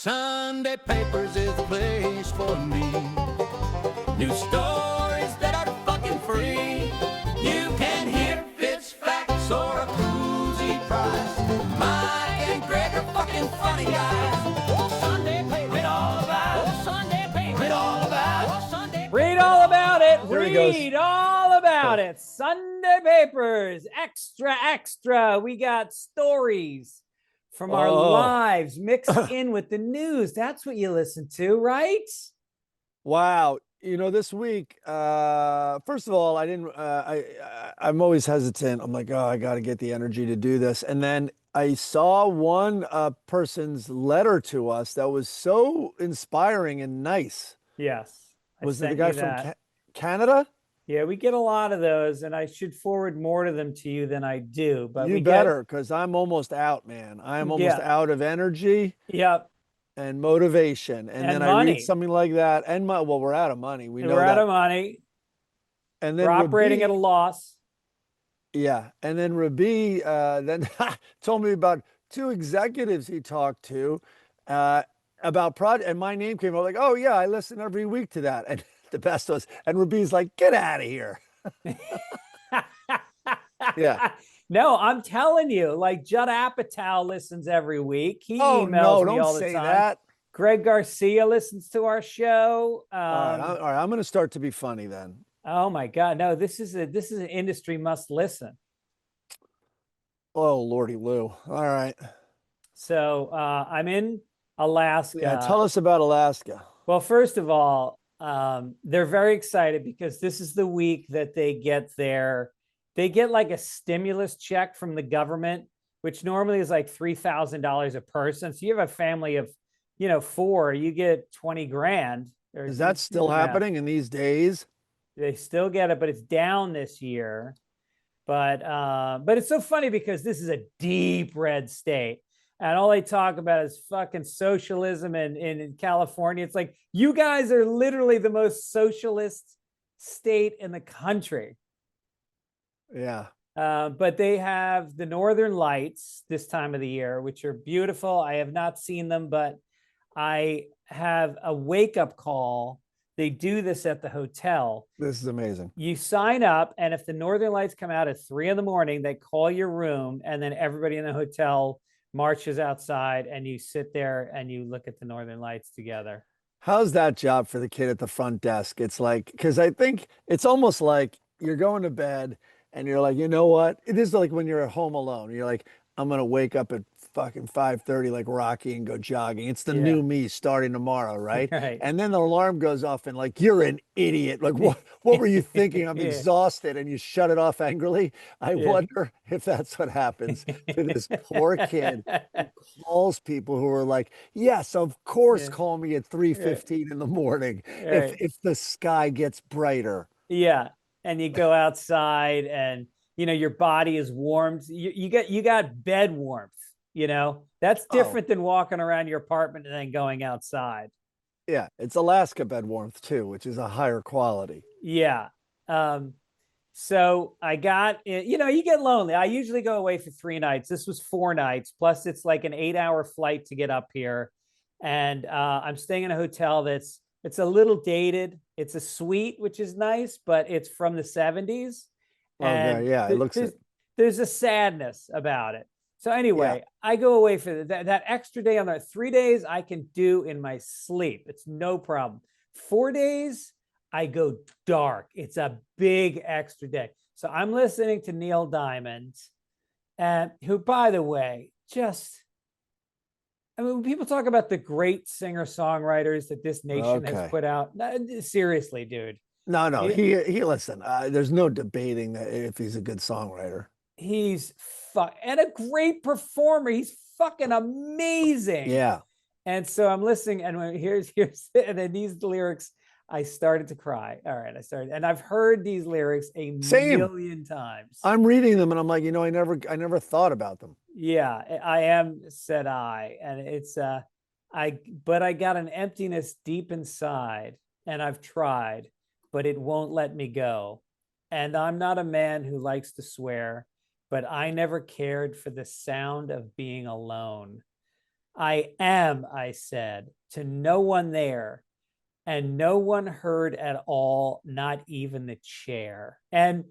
Sunday papers is the place for me. News stories that are fucking free. You can hear Fitz facts or a coozie prize. Mike and Greg are fucking funny guys. Sunday papers, read all about it. Sunday papers, read all about it. Sunday Read all about it. There he goes. Read all about it. Sunday papers, extra. We got stories from our lives mixed in with the news. That's what you listen to, right? Wow. You know, this week, first of all, I'm always hesitant. I'm like, oh, I got to get the energy to do this. And then I saw one person's letter to us that was so inspiring and nice. Yes. Was it the guy from Canada? Yeah, we get a lot of those, and I should forward more to them to you than I do. But you better, because I'm almost out, man. I'm almost out of energy. Yep. And motivation. And then money. I read something like that. And well, we're out of money. We're out of money. And then we're operating at a loss. Yeah. And then Rabi then told me about two executives he talked to about project. And my name came up like, oh, yeah, I listen every week to that. And the best was, and Rabi's like, get out of here. Yeah. No, I'm telling you, like Judd Apatow listens every week. He emails me all the time. That. Greg Garcia listens to our show. All right, I'm going to start to be funny then. Oh my God, no! This is an industry must listen. Oh Lordy Lou! All right. So I'm in Alaska. Yeah, tell us about Alaska. Well, first of all, they're very excited because this is the week that they get like a stimulus check from the government, which normally is like $3,000 a person. So you have a family of, 4, you get 20 grand. Is that still happening in these days? They still get it, but it's down this year. But it's so funny because this is a deep red state. And all they talk about is fucking socialism in California. It's like, you guys are literally the most socialist state in the country. Yeah. But they have the Northern Lights this time of the year, which are beautiful. I have not seen them, but I have a wake-up call. They do this at the hotel. This is amazing. You sign up, and if the Northern Lights come out at 3 a.m, they call your room, and then everybody in the hotel marches outside, and you sit there and you look at the Northern Lights together. How's that job for the kid at the front desk? It's like, because I think it's almost like you're going to bed and you're like, you know what? It is like when you're at home alone. You're like, I'm going to wake up at fucking 5:30 like Rocky and go jogging. It's the new me starting tomorrow, right? Right? And then the alarm goes off and like, you're an idiot. Like, what were you thinking? I'm exhausted. And you shut it off angrily. I wonder if that's what happens to this poor kid who calls people who are like, yes, of course, call me at 3:15 in the morning if the sky gets brighter. Yeah. And you go outside and, your body is warmed. You got bed warmth, that's different than walking around your apartment and then going outside. Yeah. It's Alaska bed warmth too, which is a higher quality. Yeah. So I got, you get lonely. I usually go away for 3 nights. This was 4 nights. Plus it's like an 8-hour flight to get up here. And I'm staying in a hotel it's a little dated. It's a suite, which is nice, but it's from the 70s. And yeah, it looks there's a sadness about it. So anyway, I go away for that extra day on that. 3 days I can do in my sleep. It's no problem. 4 days, I go dark. It's a big extra day. So I'm listening to Neil Diamond, who, by the way, when people talk about the great singer-songwriters that this nation has put out, seriously, dude. No, he listen, there's no debating that if he's a good songwriter. He's and a great performer. He's fucking amazing. Yeah. And so I'm listening, and when here's and then these lyrics, I started to cry. All right, and I've heard these lyrics a million times. I'm reading them and I'm like, I never thought about them. Yeah, I am, said I. And it's but I got an emptiness deep inside, and I've tried, but it won't let me go. And I'm not a man who likes to swear, but I never cared for the sound of being alone. I said, to no one there. And no one heard at all, not even the chair. And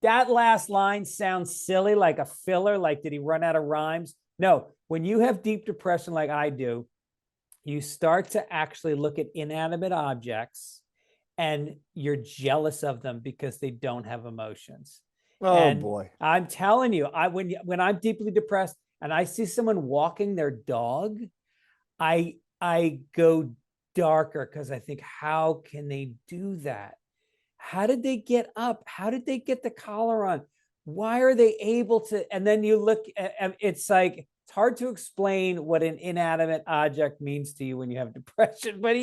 that last line sounds silly, like a filler, like did he run out of rhymes? No, when you have deep depression like I do, you start to actually look at inanimate objects and you're jealous of them because they don't have emotions. Oh And boy. I'm telling you, when I'm deeply depressed and I see someone walking their dog, I go darker because I think, how can they do that? How did they get up? How did they get the collar on? Why are they able to? And then you look at, it's like, it's hard to explain what an inanimate object means to you when you have depression, but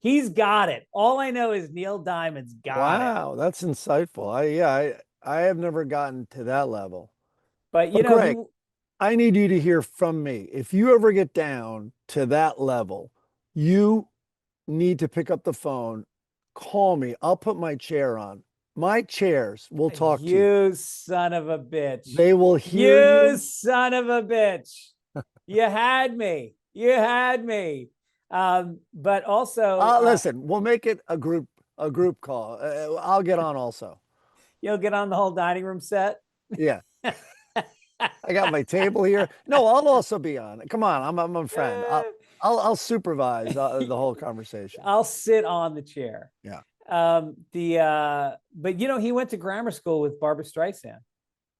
he's got it. All I know is Neil Diamond's got it. Wow, that's insightful. I have never gotten to that level. But But Greg, I need you to hear from me. If you ever get down to that level, you need to pick up the phone, call me. I'll put my chair on. My chairs will talk to you. You son of a bitch. They will hear you. Son of a bitch. You had me. You had me. But also, listen, we'll make it a group call. I'll get on also. You'll get on the whole dining room set. Yeah. I got my table here. No, I'll also be on. Come on, I'm a friend. I'll supervise the whole conversation. I'll sit on the chair. Yeah. But he went to grammar school with Barbara Streisand.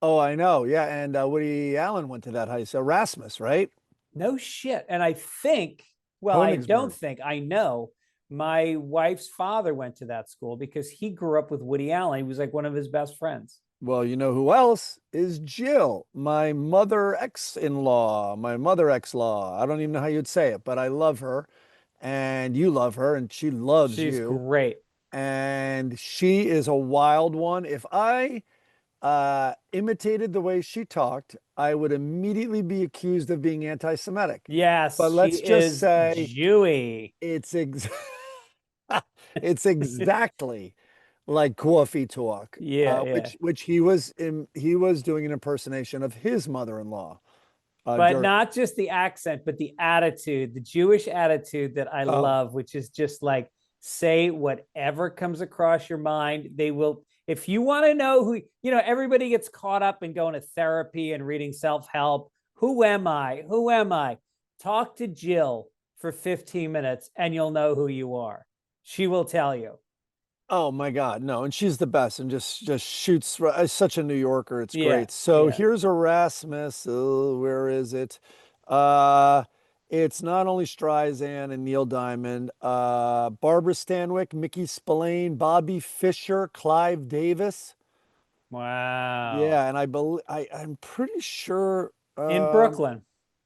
Oh, I know. Yeah, and Woody Allen went to that high school. Erasmus, right? No shit. And I think, well, I don't Königsberg. think, I know my wife's father went to that school because he grew up with Woody Allen. He was like one of his best friends. Well, you know who else is Jill, my mother ex-in-law, my mother ex-law. I don't even know how you'd say it, but I love her and you love her and she loves She's you. great. And she is a wild one. If I imitated the way she talked, I would immediately be accused of being anti-Semitic. Yes, but let's just say Jewy. it's it's exactly like coffee talk. Yeah, which he was doing an impersonation of his mother-in-law. But not just the accent, but the attitude, the Jewish attitude that I love, which is just like, say whatever comes across your mind. They will, if you want to know who, everybody gets caught up in going to therapy and reading self-help. Who am I? Who am I? Talk to Jill for 15 minutes and you'll know who you are. She will tell you. Oh my God, no. And she's the best and just shoots. Such a New Yorker. It's great. So here's Erasmus. Where is it? It's not only Streisand and Neil Diamond, Barbara Stanwyck, Mickey Spillane, Bobby Fischer, Clive Davis. Wow. Yeah, and I'm pretty sure in Brooklyn.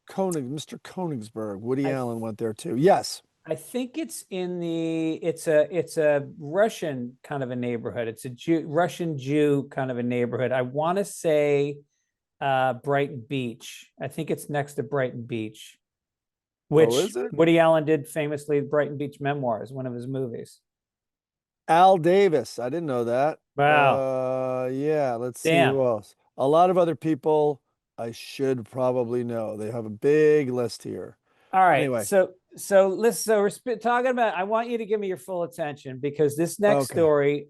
Mr. Königsberg, Woody Allen went there too. Yes. I think it's it's a Russian kind of a neighborhood. It's a Russian Jew kind of a neighborhood. I want to say Brighton Beach. I think it's next to Brighton Beach, which Woody Allen did famously. Brighton Beach Memoirs, one of his movies. Al Davis. I didn't know that. Wow. Yeah, let's see who else. A lot of other people I should probably know. They have a big list here. All right. Anyway. So we're talking about, I want you to give me your full attention because this next story,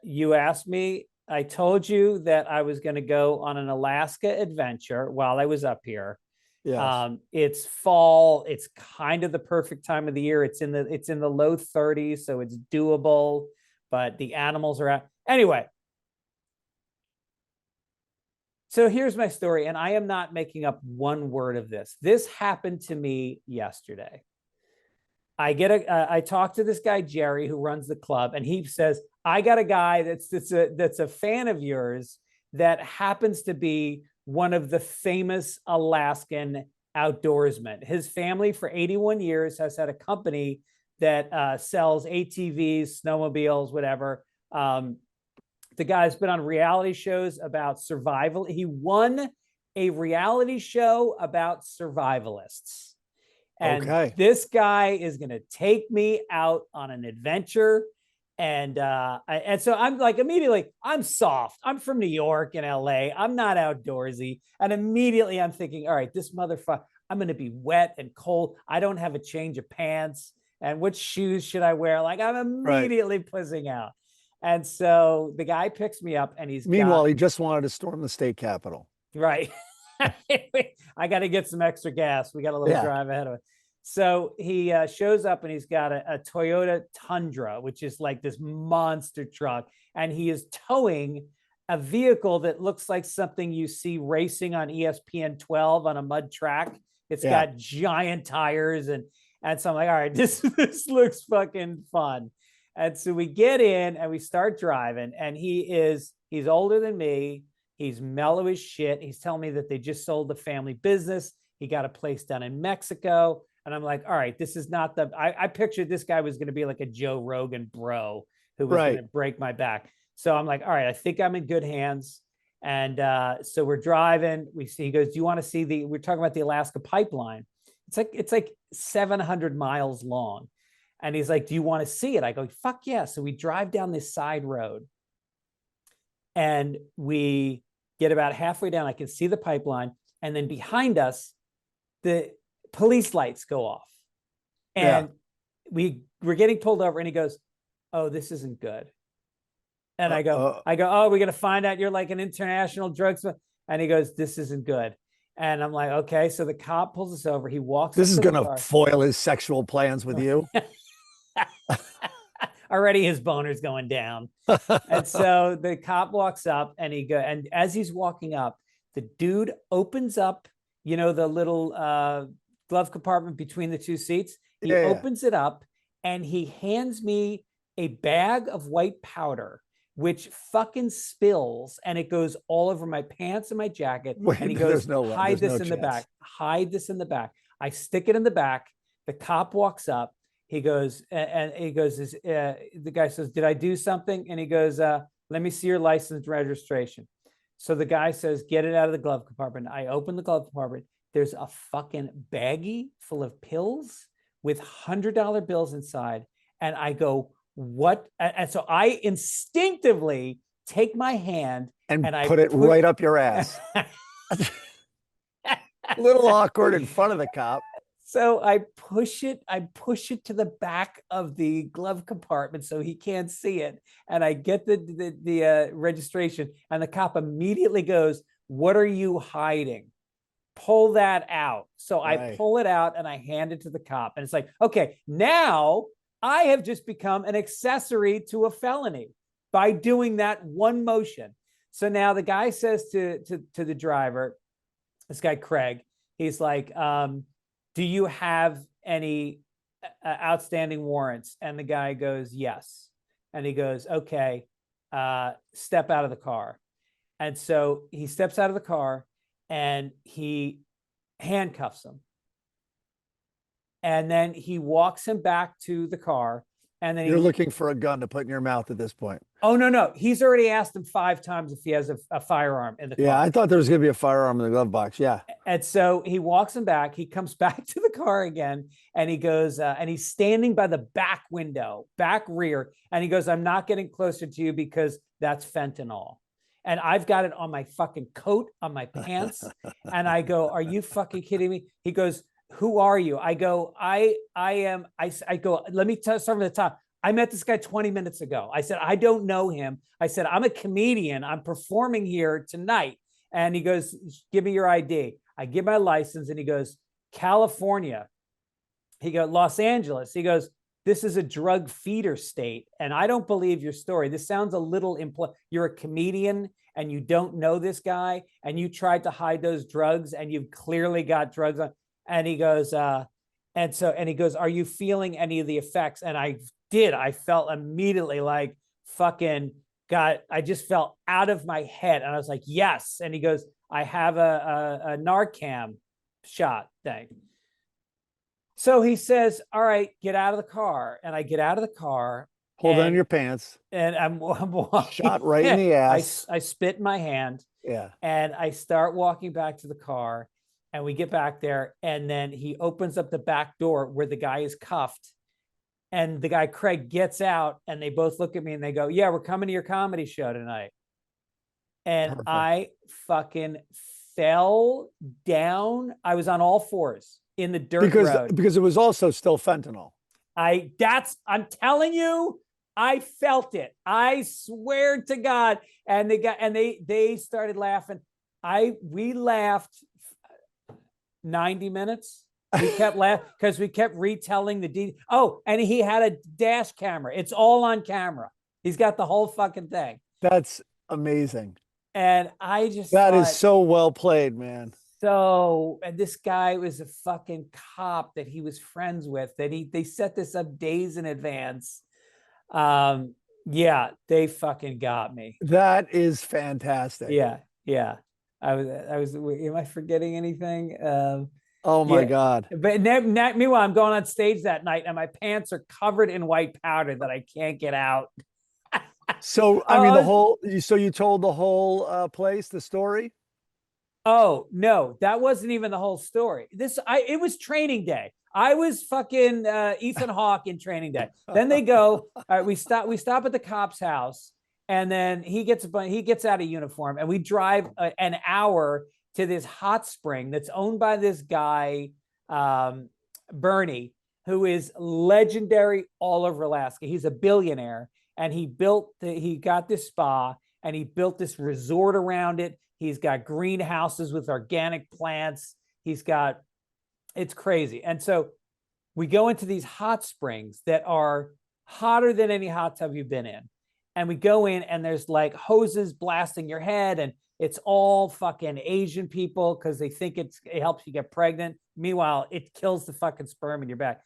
you asked me, I told you that I was going to go on an Alaska adventure while I was up here. Yes. It's fall. It's kind of the perfect time of the year. It's in the low 30s, so it's doable, but the animals are out. Anyway. So here's my story, and I am not making up one word of this. This happened to me yesterday. I talked to this guy, Jerry, who runs the club, and he says, I got a guy that's a fan of yours that happens to be one of the famous Alaskan outdoorsmen. His family for 81 years has had a company that sells ATVs, snowmobiles, whatever. The guy's been on reality shows about survival. He won a reality show about survivalists. And this guy is going to take me out on an adventure. And so I'm like, immediately, I'm soft. I'm from New York and LA. I'm not outdoorsy. And immediately I'm thinking, all right, this motherfucker, I'm going to be wet and cold. I don't have a change of pants. And what shoes should I wear? Like, I'm immediately pussing out. And so the guy picks me up and Meanwhile, he just wanted to storm the state capitol. Right. I got to get some extra gas. We got a little drive ahead of it. So he shows up and he's got a Toyota Tundra, which is like this monster truck. And he is towing a vehicle that looks like something you see racing on ESPN 12 on a mud track. It's got giant tires. And so I'm like, all right, this looks fucking fun. And so we get in and we start driving, and he's older than me. He's mellow as shit. He's telling me that they just sold the family business. He got a place down in Mexico. And I'm like, all right, this is not I pictured this guy was going to be like a Joe Rogan bro who was going to break my back. So I'm like, all right, I think I'm in good hands. And so we're driving. He goes, do you want to see we're talking about the Alaska pipeline. It's like 700 miles long. And he's like, do you want to see it? I go, fuck yeah. So we drive down this side road and we get about halfway down. I can see the pipeline. And then behind us, the police lights go off. And we're getting pulled over, and he goes, oh, this isn't good. And I go, oh, we're going to find out you're like an international drug smuggler. And he goes, this isn't good. And I'm like, okay. So the cop pulls us over. He walks. This is going to foil his sexual plans with you. Already his boner's going down. And so the cop walks up, and as he's walking up, the dude opens up, the little glove compartment between the two seats. He opens it up, and he hands me a bag of white powder, which fucking spills, and it goes all over my pants and my jacket. And he goes, hide this in the back. Hide this in the back. I stick it in the back. The cop walks up. He goes, the guy says, did I do something? And he goes, let me see your license and registration. So the guy says, get it out of the glove compartment. I open the glove compartment. There's a fucking baggie full of pills with $100 bills inside. And I go, what? And so I instinctively take my hand and I put it right up your ass. A little awkward in front of the cop. So I push it to the back of the glove compartment so he can't see it. And I get the registration, and the cop immediately goes, what are you hiding? Pull that out. So I pull it out and I hand it to the cop. And it's like, okay, now I have just become an accessory to a felony by doing that one motion. So now the guy says to the driver, this guy, Craig, he's like, do you have any outstanding warrants? And the guy goes, yes. And he goes, okay, step out of the car. And so he steps out of the car and he handcuffs him. And then he walks him back to the car. And then you're looking for a gun to put in your mouth at this point. Oh, no. He's already asked him 5 times if he has a firearm in the car. Yeah, I thought there was going to be a firearm in the glove box. Yeah. And so he walks him back. He comes back to the car again. And he goes, and he's standing by the back window, back rear. And he goes, I'm not getting closer to you because that's fentanyl. And I've got it on my fucking coat, on my pants. And I go, are you fucking kidding me? He goes, who are you? I go, I go, let me start from the top. I met this guy 20 minutes ago. I said, I don't know him. I said, I'm a comedian. I'm performing here tonight. And he goes, give me your ID. I give my license, and he goes, California. He goes, Los Angeles. He goes, this is a drug feeder state. And I don't believe your story. This sounds a little, you're a comedian and you don't know this guy and you tried to hide those drugs and you've clearly got drugs on. And he goes, and he goes, are you feeling any of the effects? And I did. I felt immediately like I just felt out of my head. And I was like, yes. And he goes, I have a Narcan shot thing. So he says, all right, get out of the car. And I get out of the car. Hold on your pants. And I'm walking. Shot right in the ass. I spit in my hand. Yeah. And I start walking back to the car. And we get back there. And then he opens up the back door where the guy is cuffed. And the guy, Craig, gets out. And they both look at me and they go, yeah, we're coming to your comedy show tonight. And perfect. I fucking fell down. I was on all fours in the dirt road. Because it was also still fentanyl. I'm telling you, I felt it. I swear to God. And they started laughing. We laughed 90 minutes. We kept laughing because we kept retelling the details. Oh, and he had a dash camera. It's all on camera. He's got the whole fucking thing. That's amazing. And I just that is so well played, man. And this guy was a fucking cop that he was friends with, that they set this up days in advance. Yeah, they fucking got me. That is fantastic. Yeah. I was, am I forgetting anything? Oh my God. But meanwhile, I'm going on stage that night and my pants are covered in white powder that I can't get out. So, I mean, so you told the whole place, the story? Oh, no, that wasn't even the whole story. It was training day. I was fucking Ethan Hawke in training day. Then they go, all right, we stop at the cop's house, and then he gets out of uniform, and we drive an hour to this hot spring that's owned by this guy, Bernie, who is legendary all over Alaska. He's a billionaire, and he got this spa, and he built this resort around it. He's got greenhouses with organic plants. It's crazy. And so we go into these hot springs that are hotter than any hot tub you've been in. And we go in and there's like hoses blasting your head, and it's all fucking Asian people because they think it helps you get pregnant. Meanwhile, it kills the fucking sperm in your back.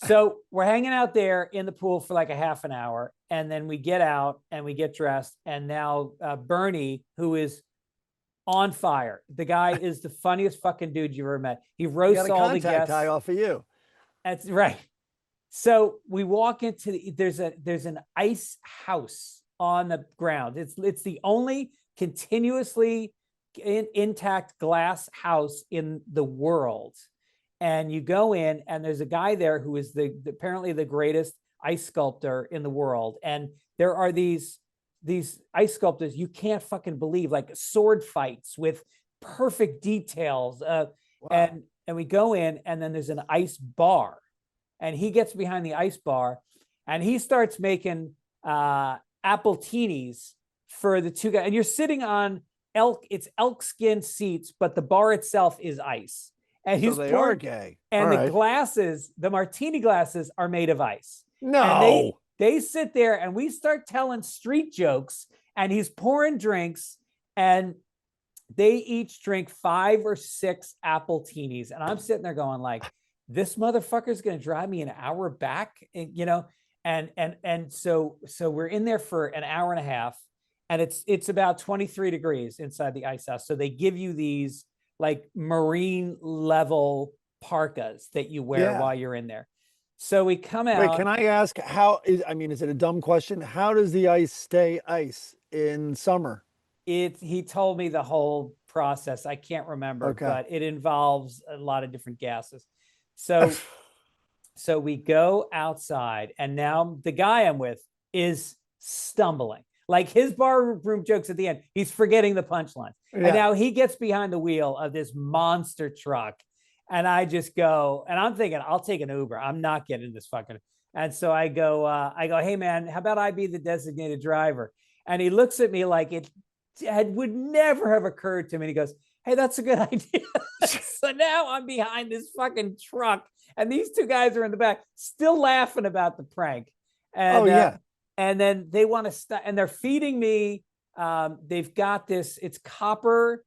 So we're hanging out there in the pool for like a half an hour. And then we get out and we get dressed. And now Bernie, who is on fire. The guy is the funniest fucking dude you ever met. He roasts all the guests. Tie off of you. That's right. So we walk into there's an ice house on the ground. It's the only continuously intact glass house in the world. And you go in, and there's a guy there who is apparently the greatest ice sculptor in the world. And there are these ice sculptors you can't fucking believe, like sword fights with perfect details. Wow. And we go in, and then there's an ice bar, and he gets behind the ice bar, and he starts making appletinis for the two guys. And you're sitting on elk skin seats, but the bar itself is ice. And he's so they are gay. And the glasses, the martini glasses, are made of ice. No. And they sit there, and we start telling street jokes, and he's pouring drinks, and they each drink 5 or 6 appletinis. And I'm sitting there going like, this motherfucker's going to drive me an hour back, you know? And so we're in there for an hour and a half, and it's about 23 degrees inside the ice house. So they give you these like marine level parkas that you wear while you're in there. So we come out. Wait, can I ask is it a dumb question? How does the ice stay ice in summer? He told me the whole process. I can't remember, but it involves a lot of different gases. So we go outside, and now the guy I'm with is stumbling. Like his barroom jokes at the end, he's forgetting the punchlines. Yeah. And now he gets behind the wheel of this monster truck. And I just go, and I'm thinking, I'll take an Uber. I'm not getting this fucking. And so I go, hey man, how about I be the designated driver? And he looks at me like it would never have occurred to me. He goes, hey, that's a good idea. So now I'm behind this fucking truck, and these two guys are in the back, still laughing about the prank. And, and then they want to stop, and they're feeding me. They've got this. It's Copper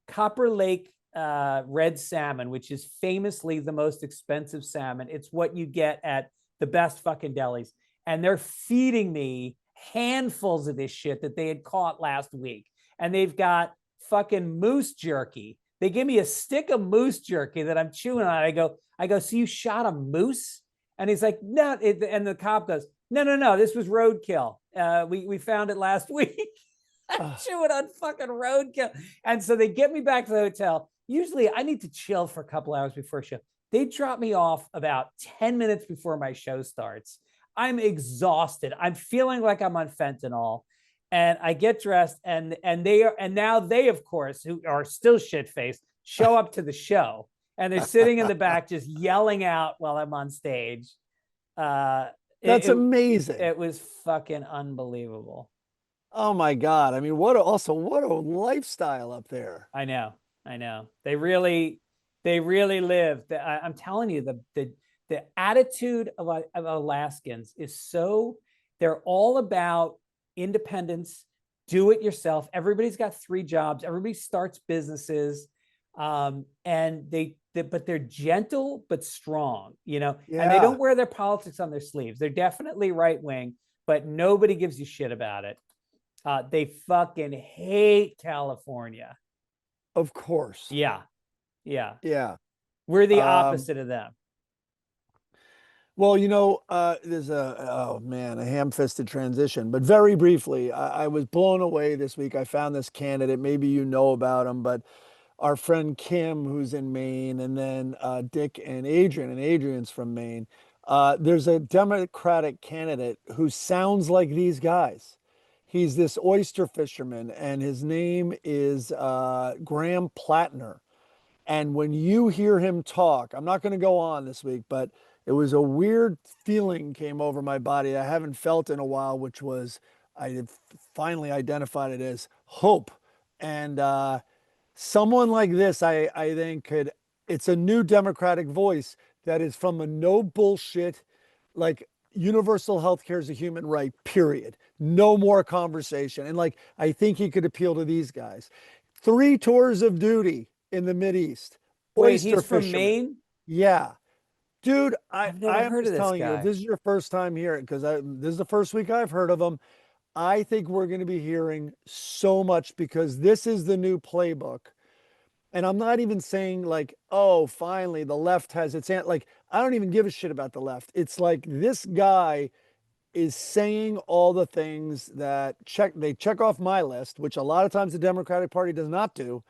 Lake red salmon, which is famously the most expensive salmon. It's what you get at the best fucking delis. And they're feeding me handfuls of this shit that they had caught last week. And they've got fucking moose jerky. They give me a stick of moose jerky that I'm chewing on. I go, so you shot a moose? And he's like, no. And the cop goes, no, this was roadkill. We found it last week. I'm chewing on fucking roadkill. And so they get me back to the hotel. Usually I need to chill for a couple hours before a show. They drop me off about 10 minutes before my show starts. I'm exhausted. I'm feeling like I'm on fentanyl. And I get dressed, and now they, of course, who are still shit-faced, show up to the show, and they're sitting in the back just yelling out while I'm on stage. That's amazing. It was fucking unbelievable. Oh my God. I mean, what a lifestyle up there. I know. They really live. I'm telling you, the attitude of Alaskans is so, they're all about independence, do it yourself. Everybody's got 3 jobs. Everybody starts businesses. And but they're gentle, but strong, and they don't wear their politics on their sleeves. They're definitely right wing, but nobody gives you shit about it. They fucking hate California. Of course. Yeah. We're the opposite of them. Well, there's a ham-fisted transition, but very briefly, I was blown away this week. I found this candidate, maybe you know about him, but our friend Kim, who's in Maine, and then Dick and Adrian's from Maine. There's a Democratic candidate who sounds like these guys. He's this oyster fisherman, and his name is Graham Plattner. And when you hear him talk, I'm not going to go on this week, but it was a weird feeling came over my body I haven't felt in a while, which was I finally identified it as hope. And someone like this, I think it's a new Democratic voice that is from a no bullshit, like universal health care is a human right, period. No more conversation. And I think he could appeal to these guys. 3 tours of duty in the Mideast. Wait, he's from Maine? Yeah. Dude, I've never heard of this guy. If this is your first time hearing, because this is the first week I've heard of him, I think we're going to be hearing so much because this is the new playbook. And I'm not even saying finally the left has its I don't even give a shit about the left. It's this guy is saying all the things that they check off my list, which a lot of times the Democratic Party does not do.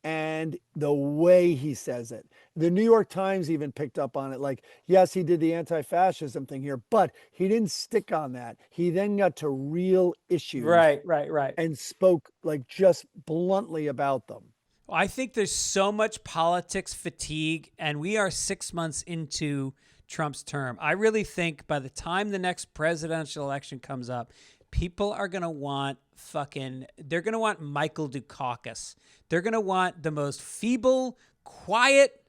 And the way he says it, the New York Times even picked up on it. Yes, he did the anti-fascism thing here, but he didn't stick on that. He then got to real issues. Right. And spoke just bluntly about them. I think there's so much politics fatigue, and we are 6 months into Trump's term. I really think by the time the next presidential election comes up, people are going to want they're going to want Michael Dukakis. They're going to want the most feeble, quiet,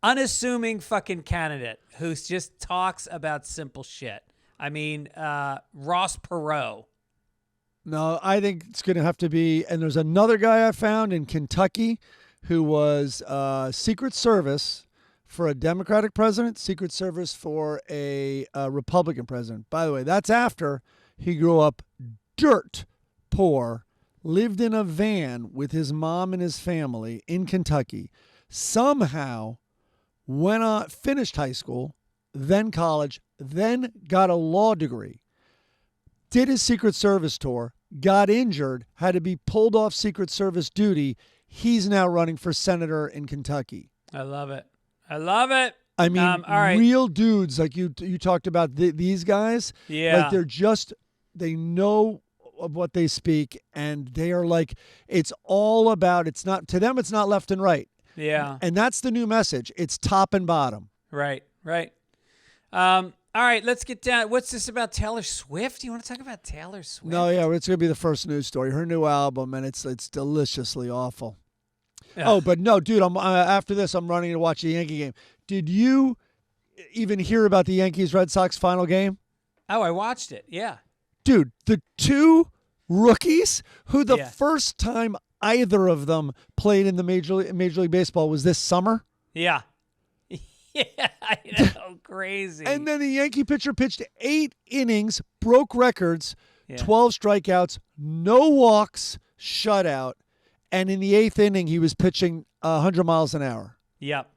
unassuming fucking candidate who just talks about simple shit. I mean, Ross Perot. No, I think it's going to have to be, and there's another guy I found in Kentucky who was Secret Service for a Democratic president, Secret Service for a Republican president. By the way, that's after he grew up dirt poor, lived in a van with his mom and his family in Kentucky, somehow finished high school, then college, then got a law degree, did his Secret Service tour, got injured, had to be pulled off Secret Service duty. He's now running for senator in Kentucky. I love it. I mean, all right. Real dudes like you talked about these guys. Yeah. They know of what they speak, and they are it's all about, to them, it's not left and right. Yeah. And that's the new message. It's top and bottom. Right. All right, let's get down. What's this about Taylor Swift? Do you want to talk about Taylor Swift? No, yeah, it's going to be the first news story. Her new album, and it's deliciously awful. Yeah. Oh, but no, dude, after this, I'm running to watch the Yankee game. Did you even hear about the Yankees-Red Sox final game? Oh, I watched it, yeah. Dude, the 2 rookies who the first time either of them played in the Major League Baseball was this summer? Yeah. Yeah, I know, crazy. And then the Yankee pitcher pitched 8 innings, broke records, 12 strikeouts, no walks, shutout. And in the 8th inning, he was pitching 100 miles an hour. Yep.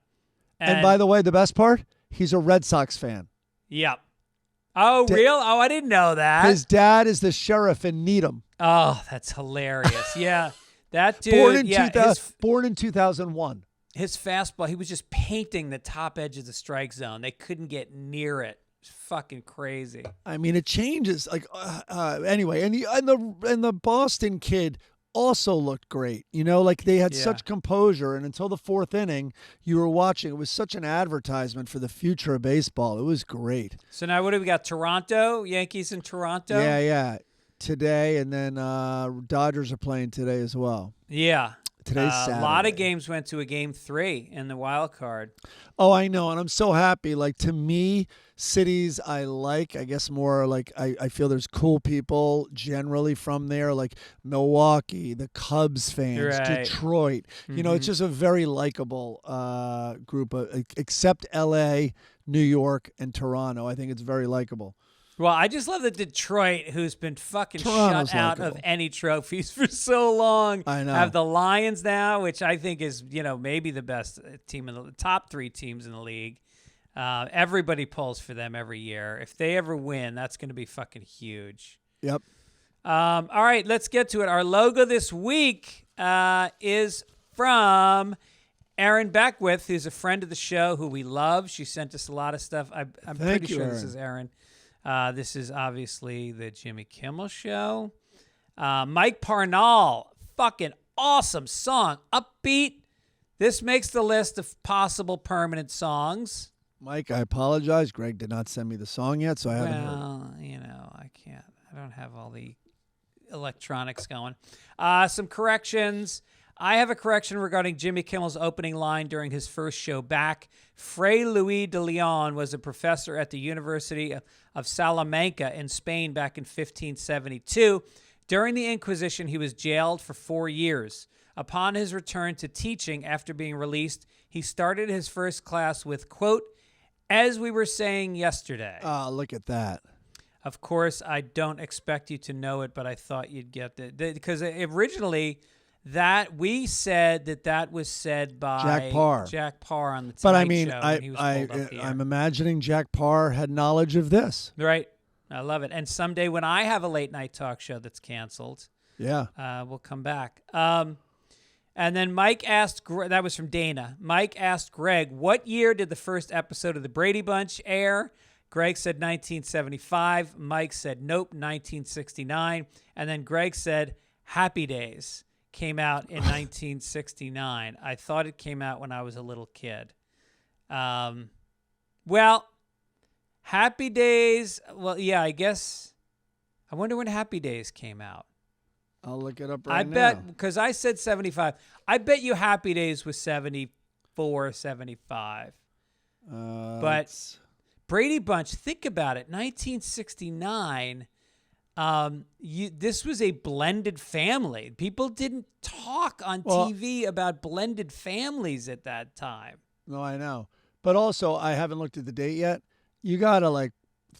And by the way, the best part, he's a Red Sox fan. Yep. Oh, real? Oh, I didn't know that. His dad is the sheriff in Needham. Oh, that's hilarious. Yeah. That dude. Born in 2001. His fastball, he was just painting the top edge of the strike zone. They couldn't get near it. It's fucking crazy. I mean, it changes. Like anyway, and the Boston kid also looked great. You know, like they had such composure, and until the fourth inning, you were watching. It was such an advertisement for the future of baseball. It was great. So now what do we got? Toronto, Yankees in Toronto. Yeah. Today, and then Dodgers are playing today as well. Yeah. Today's Saturday. A lot of games went to a game 3 in the wild card. Oh, I know, and I'm so happy. Like, to me, cities I like, I guess more like I feel there's cool people generally from there, like Milwaukee, the Cubs fans, Right. Detroit. You know, it's just a very likable group, except L.A., New York, and Toronto. I think it's very likable. Well, I just love that Detroit, who's been fucking Toronto's shut out of likable. any trophies for so long, I know. have the Lions now, which I think is, maybe the best team in the top 3 teams in the league. Everybody pulls for them every year. If they ever win, that's going to be fucking huge. Yep. All right, let's get to it. Our logo this week is from Erin Beckwith, who's a friend of the show, who we love. She sent us a lot of stuff. I'm pretty sure this is Erin. This is obviously the Jimmy Kimmel Show. Mike Parnall, fucking awesome song. Upbeat. This makes the list of possible permanent songs. Mike, I apologize. Greg did not send me the song yet, so I haven't heard. Well, I can't. I don't have all the electronics going. Some corrections. I have a correction regarding Jimmy Kimmel's opening line during his first show back. Fray Louis de Leon was a professor at the University of Salamanca in Spain back in 1572. During the Inquisition, he was jailed for 4 years. Upon his return to teaching after being released, he started his first class with, quote, "As we were saying yesterday." Oh, look at that. Of course, I don't expect you to know it, but I thought you'd get it. Because originally, that we said that was said by Jack Parr. Jack Parr on the Tonight But I mean, Show when he was pulled off the air. I'm imagining Jack Parr had knowledge of this. Right. I love it. And someday when I have a late night talk show that's canceled, Yeah. we'll come back. And then Mike asked, that was from Dana. Mike asked Greg, what year did the first episode of The Brady Bunch air? Greg said 1975. Mike said, nope, 1969. And then Greg said, Happy Days came out in 1969. I thought it came out when I was a little kid. Well, Happy Days, well, yeah, I guess. I wonder when Happy Days came out. I'll look it up right now. I bet, because I said 75. I bet you Happy Days was 74, 75. But Brady Bunch, think about it, 1969. This was a blended family. People didn't talk on TV about blended families at that time. No, I know. But also, I haven't looked at the date yet. You got to,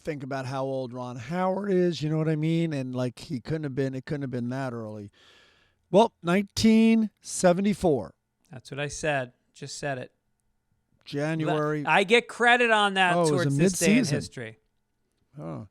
think about how old Ron Howard is, you know what I mean? And, it couldn't have been that early. Well, 1974. That's what I said. Just said it. January. I get credit on that it was towards a this day in mid-season. history. Oh.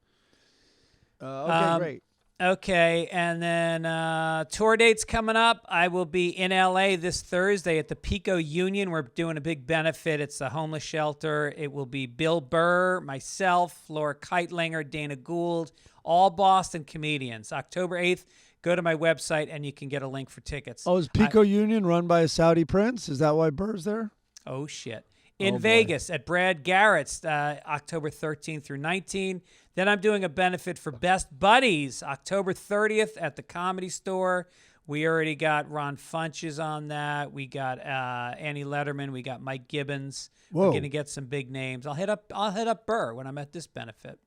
Okay, great. Okay, and then tour dates coming up. I will be in LA this Thursday at the Pico Union. We're doing a big benefit. It's a homeless shelter. It will be Bill Burr, myself, Laura Keitlinger, Dana Gould, all Boston comedians. October 8th, go to my website and you can get a link for tickets. Oh, is Pico Union run by a Saudi prince? Is that why Burr's there? Oh, shit. In boy. Vegas at Brad Garrett's, October 13th through 19th. Then I'm doing a benefit for Best Buddies, October 30th at the Comedy Store. We already got Ron Funches on that. We got Annie Letterman. We got Mike Gibbons. Whoa. We're going to get some big names. I'll hit up Burr when I'm at this benefit.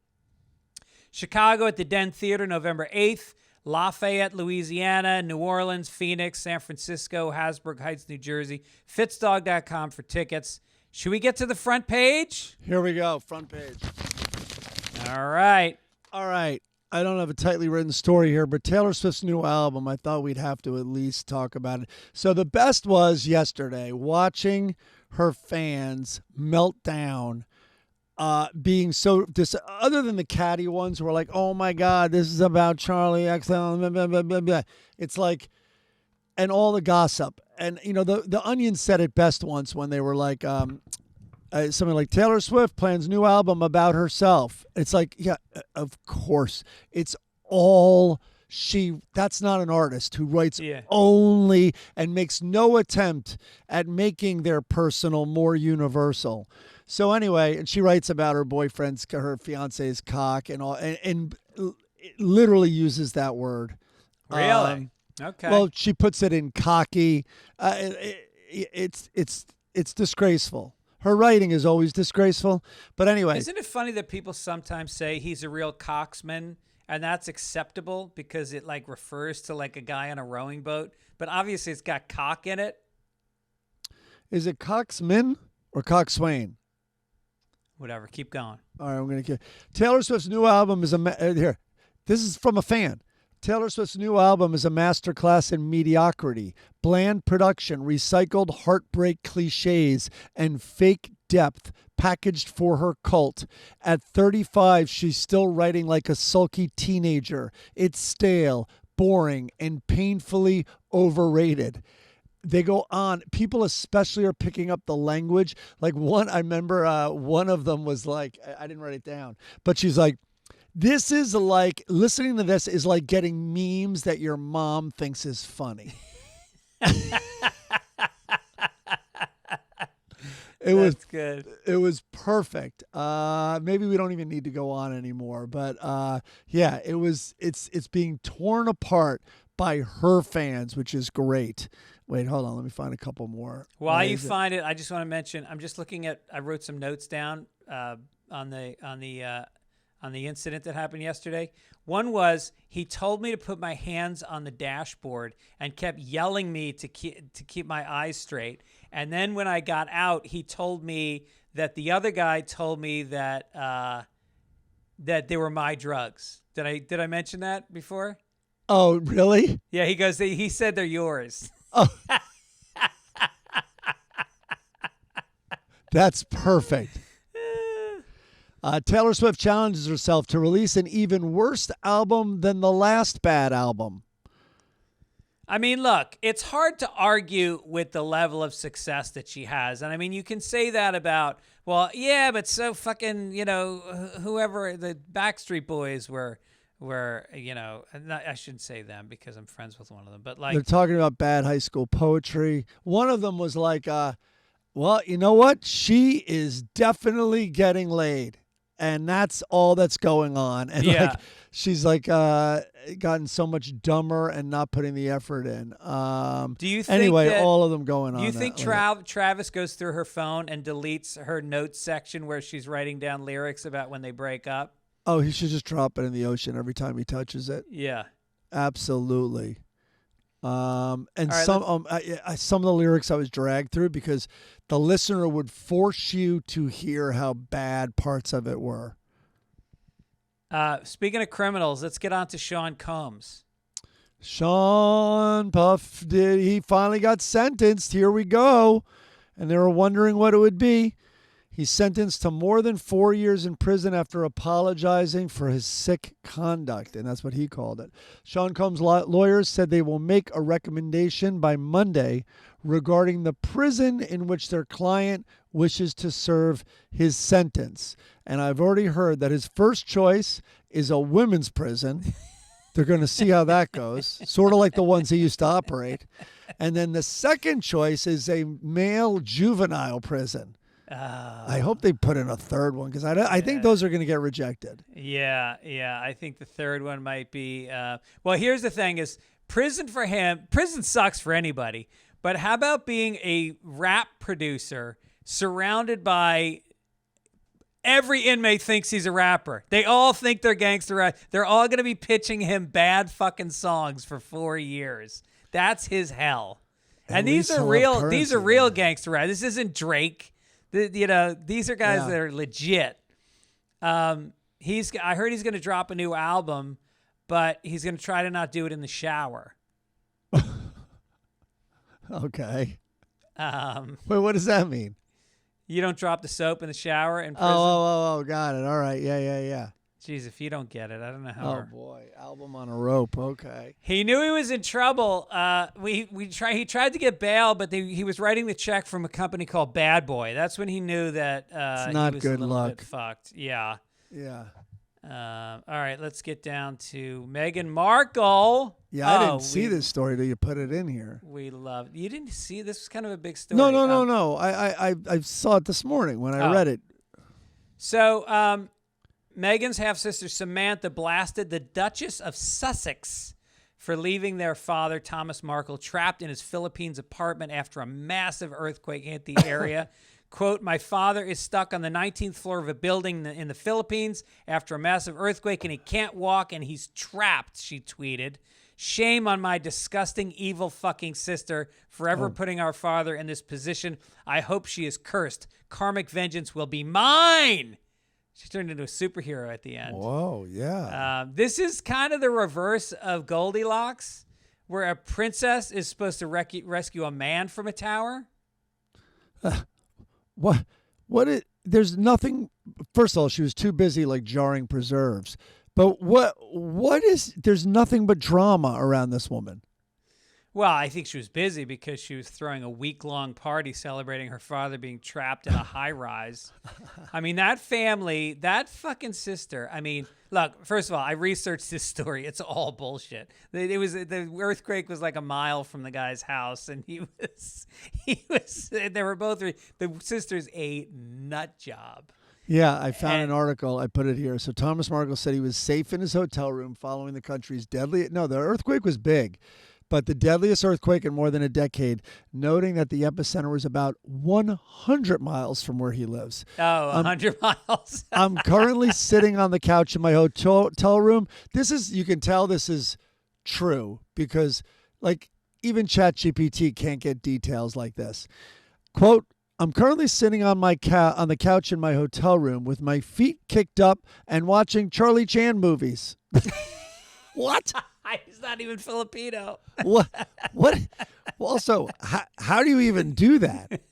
Chicago at the Den Theater, November 8th. Lafayette, Louisiana, New Orleans, Phoenix, San Francisco, Hasbrook Heights, New Jersey. Fitzdog.com for tickets. Should we get to the front page? Here we go, front page. All right. All right. I don't have a tightly written story here, but Taylor Swift's new album, I thought we'd have to at least talk about it. So the best was yesterday, watching her fans melt down, being so other than the catty ones who are like, oh my God, this is about Charlie XL, blah, blah, blah, blah, blah. It's like, and all the gossip. And, the Onion said it best once when they were like, something like Taylor Swift plans new album about herself. It's like, yeah, of course. It's all that's not an artist who writes only and makes no attempt at making their personal more universal. So anyway, and she writes about her fiance's cock and all, and literally uses that word. Really? Okay. Well, she puts it in cocky. It's disgraceful. Her writing is always disgraceful. But anyway. Isn't it funny that people sometimes say he's a real coxman? And that's acceptable because it like refers to like a guy on a rowing boat, but obviously it's got cock in it. Is it coxman or coxswain? Whatever. Keep going. All right, I'm going to Taylor Swift's new album is here. This is from a fan. Taylor Swift's new album is a masterclass in mediocrity, bland production, recycled heartbreak cliches, and fake depth packaged for her cult. At 35, she's still writing like a sulky teenager. It's stale, boring, and painfully overrated. They go on. People especially are picking up the language. Like I remember one of them was like, I didn't write it down, but she's like, this is like, listening to this is like getting memes that your mom thinks is funny. That's good. It was perfect. Maybe we don't even need to go on anymore, but yeah, it's being torn apart by her fans, which is great. Wait, hold on. Let me find a couple more. While you find it, I just want to mention, I'm just looking at, I wrote some notes down on the incident that happened yesterday. One was he told me to put my hands on the dashboard and kept yelling me to keep my eyes straight. And then when I got out, he told me that the other guy told me that that they were my drugs. Did I mention that before? Oh, really? Yeah, he said they're yours. Oh. That's perfect. Taylor Swift challenges herself to release an even worse album than the last bad album. I mean, look, it's hard to argue with the level of success that she has. And I mean, you can say that about, well, yeah, but so fucking, whoever the Backstreet Boys were, I shouldn't say them because I'm friends with one of them, but like. They're talking about bad high school poetry. One of them was like, well, you know what? She is definitely getting laid. And that's all that's going on. And like, she's like gotten so much dumber and not putting the effort in. Do you think anyway, all of them going on. Do you think Travis goes through her phone and deletes her notes section where she's writing down lyrics about when they break up? Oh, he should just drop it in the ocean every time he touches it. Yeah. Absolutely. And right, some of the lyrics I was dragged through because the listener would force you to hear how bad parts of it were. Speaking of criminals, let's get on to Sean Combs. Sean Puff he finally got sentenced. Here we go. And they were wondering what it would be. He's sentenced to more than 4 years in prison after apologizing for his sick conduct, and that's what he called it. Sean Combs' lawyers said they will make a recommendation by Monday regarding the prison in which their client wishes to serve his sentence. And I've already heard that his first choice is a women's prison. They're going to see how that goes, sort of like the ones he used to operate. And then the second choice is a male juvenile prison. I hope they put in a third one because I think those are going to get rejected. Yeah. I think the third one might be. Well, here's the thing: is prison for him? Prison sucks for anybody. But how about being a rap producer surrounded by every inmate thinks he's a rapper? They all think they're gangster rap. They're all going to be pitching him bad fucking songs for 4 years. That's his hell. And these are real. These are real gangster rap. This isn't Drake. These are guys that are legit. I heard he's going to drop a new album, but he's going to try to not do it in the shower. Okay. Wait, what does that mean? You don't drop the soap in the shower in prison? Oh, got it. All right. Yeah. Jeez, if you don't get it, I don't know how. Oh boy, album on a rope. Okay. He knew he was in trouble. He tried to get bail, but he was writing the check from a company called Bad Boy. That's when he knew that it's not he was good a little luck. bit fucked. Yeah. Yeah. All right, let's get down to Meghan Markle. Yeah, I didn't see this story till you put it in here. We love. You didn't see this? Was kind of a big story. No. I saw it this morning when I read it. So, Meghan's half-sister Samantha blasted the Duchess of Sussex for leaving their father, Thomas Markle, trapped in his Philippines apartment after a massive earthquake hit the area. Quote, my father is stuck on the 19th floor of a building in the Philippines after a massive earthquake and he can't walk and he's trapped, she tweeted. Shame on my disgusting, evil fucking sister forever putting our father in this position. I hope she is cursed. Karmic vengeance will be mine. She turned into a superhero at the end. Whoa, yeah. This is kind of the reverse of Goldilocks, where a princess is supposed to rescue a man from a tower. There's nothing. First of all, she was too busy like jarring preserves. But there's nothing but drama around this woman. Well, I think she was busy because she was throwing a week-long party celebrating her father being trapped in a high-rise. I mean, that family, that fucking sister. I mean, look, first of all, I researched this story. It's all bullshit. The earthquake was like a mile from the guy's house, and he was. They were both. The sisters a nut job. Yeah, I found an article. I put it here. So Thomas Markle said he was safe in his hotel room following the country's the earthquake was big, but the deadliest earthquake in more than a decade, noting that the epicenter was about 100 miles from where he lives. Oh, 100 miles. I'm currently sitting on the couch in my hotel room. You can tell this is true because like even ChatGPT can't get details like this. Quote, I'm currently sitting on on the couch in my hotel room with my feet kicked up and watching Charlie Chan movies. What? He's not even Filipino. What? Also, how do you even do that?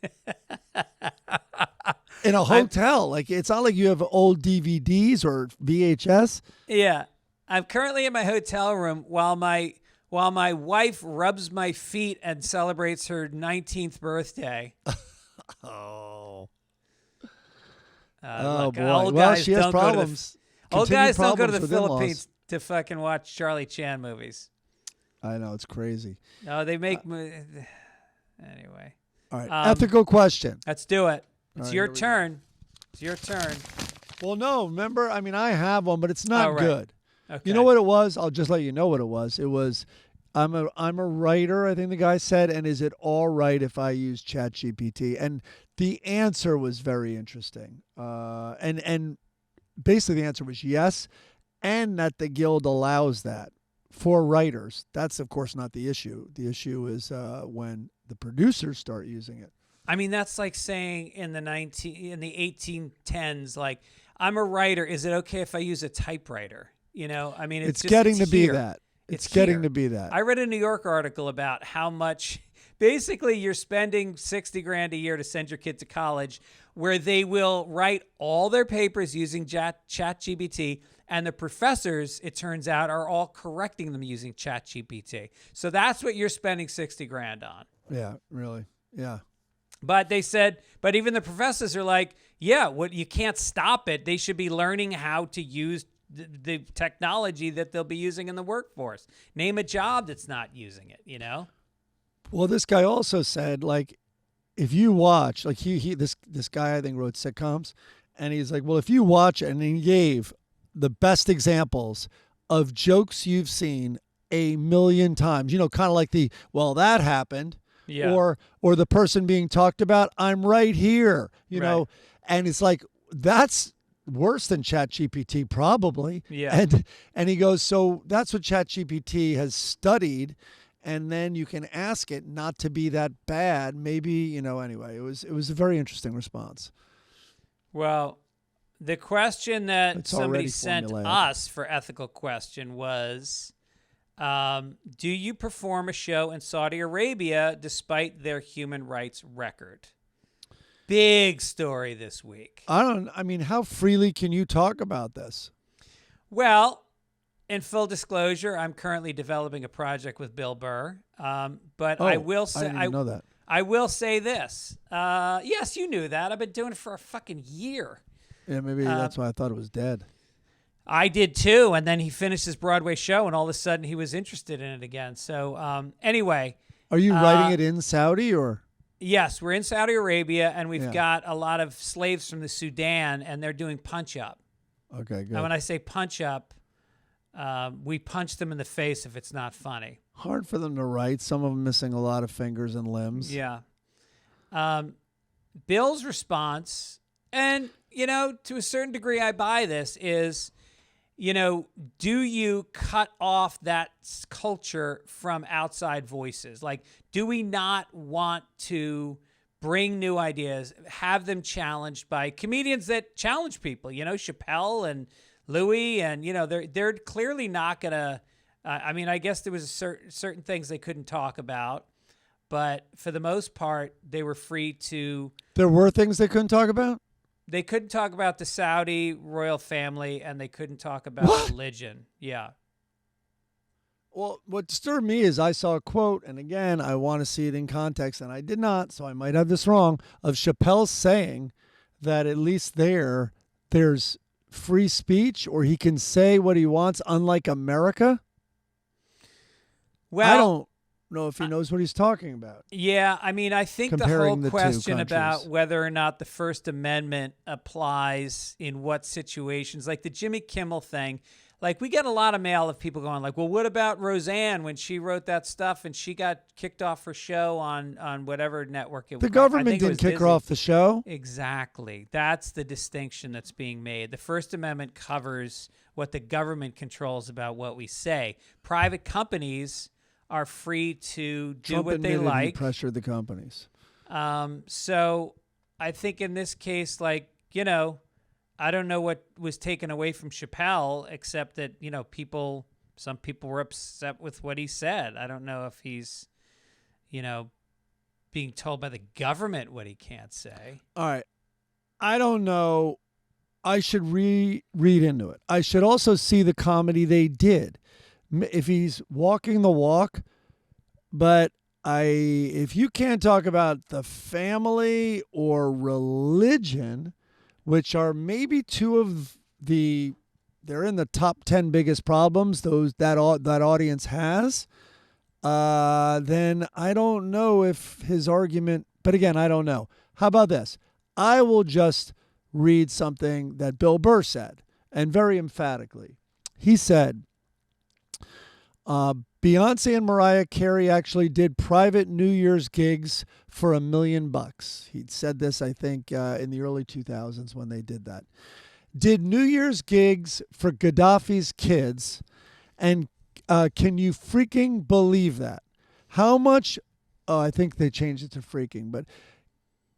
In a hotel? Like, it's not like you have old DVDs or VHS. Yeah. I'm currently in my hotel room while my wife rubs my feet and celebrates her 19th birthday. Oh. Look, boy. Well, she has problems. Old guys don't go to the with Philippines to fucking watch Charlie Chan movies. I know, it's crazy. No, they make anyway. All right, ethical question. Let's do it. It's right, your here we turn. It's your turn. Well, no, remember, I mean, I have one, but it's not right. good. Okay. You know what it was? I'll just let you know what it was. It was, I'm a writer, I think the guy said, and is it all right if I use ChatGPT? And the answer was very interesting. And basically the answer was yes, and that the guild allows that for writers. That's, of course, not the issue. The issue is when the producers start using it. I mean, that's like saying in the 1810s, like, I'm a writer. Is it okay if I use a typewriter? You know, I mean, it's getting to be here. that. It's getting here. to be that. I read a New York article about how much basically you're spending $60,000 a year to send your kid to college, where they will write all their papers using ChatGPT, and the professors, it turns out, are all correcting them using ChatGPT. So that's what you're spending $60,000 on. Yeah, really. Yeah. But they said, but even the professors are like, yeah, you can't stop it. They should be learning how to use the technology that they'll be using in the workforce. Name a job that's not using it, you know? Well, this guy also said, like, if you watch, like this guy, I think, wrote sitcoms, and he's like, well, if you watch it, and he gave the best examples of jokes you've seen a million times, you know, kind of like well, that happened. Yeah. Or the person being talked about, I'm right here, you know, and it's like, that's worse than ChatGPT probably. Yeah. And he goes, so that's what ChatGPT has studied. And then you can ask it not to be that bad. Maybe, you know, anyway, it was a very interesting response. Well, the question that somebody sent formulaic. us for ethical question was, do you perform a show in Saudi Arabia despite their human rights record? Big story this week. I mean, how freely can you talk about this? Well, in full disclosure, I'm currently developing a project with Bill Burr. But I will say, I didn't even know that. I will say this. Yes, you knew that. I've been doing it for a fucking year. Yeah, maybe that's why I thought it was dead. I did too. And then he finished his Broadway show, and all of a sudden he was interested in it again. So anyway. Are you writing it in Saudi or? Yes, we're in Saudi Arabia, and we've got a lot of slaves from the Sudan, and they're doing punch-up. Okay, good. And when I say punch-up, we punch them in the face if it's not funny. Hard for them to write. Some of them missing a lot of fingers and limbs. Yeah. Bill's response, and, to a certain degree I buy this, is, do you cut off that culture from outside voices? Like, do we not want to bring new ideas, have them challenged by comedians that challenge people? Chappelle and Louie, and, they're clearly not going to, I guess there was certain things they couldn't talk about, but for the most part, they were free to. There were things they couldn't talk about? They couldn't talk about the Saudi royal family, and they couldn't talk about religion. Yeah. Well, what disturbed me is I saw a quote, and again, I want to see it in context, and I did not, so I might have this wrong, of Chappelle saying that at least there's free speech, or he can say what he wants, unlike America. Well, I don't know if he knows what he's talking about. Yeah, I think Comparing the the whole two question about countries. whether or not the First Amendment applies in what situations, like the Jimmy Kimmel thing, like we get a lot of mail of people going like, well, what about Roseanne when she wrote that stuff and she got kicked off her show on whatever network it was? The government didn't kick her off the show. Exactly. That's the distinction that's being made. The First Amendment covers what the government controls about what we say. Private companies are free to do Trump what they admitted he like. pressured the companies. So I think in this case, like, I don't know what was taken away from Chappelle, except that, some people were upset with what he said. I don't know if he's, being told by the government what he can't say. All right. I don't know. I should read into it. I should also see the comedy they did. If he's walking the walk, but if you can't talk about the family or religion, which are maybe two of they're in the top 10 biggest problems that audience has, then I don't know if his argument, but again, I don't know. How about this? I will just read something that Bill Burr said, and very emphatically. He said, Beyonce and Mariah Carey actually did private New Year's gigs for $1 million. He'd said this, I think, in the early 2000s when they did that. Did New Year's gigs for Gaddafi's kids, and can you freaking believe that? How much? Oh, I think they changed it to freaking, but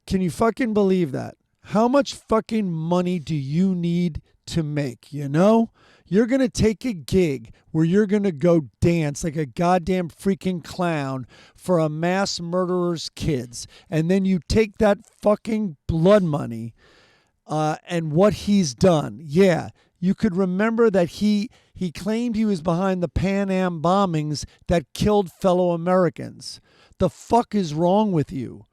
can you fucking believe that? How much fucking money do you need to make, You're going to take a gig where you're going to go dance like a goddamn freaking clown for a mass murderer's kids. And then you take that fucking blood money and what he's done. Yeah, you could remember that he claimed he was behind the Pan Am bombings that killed fellow Americans. The fuck is wrong with you?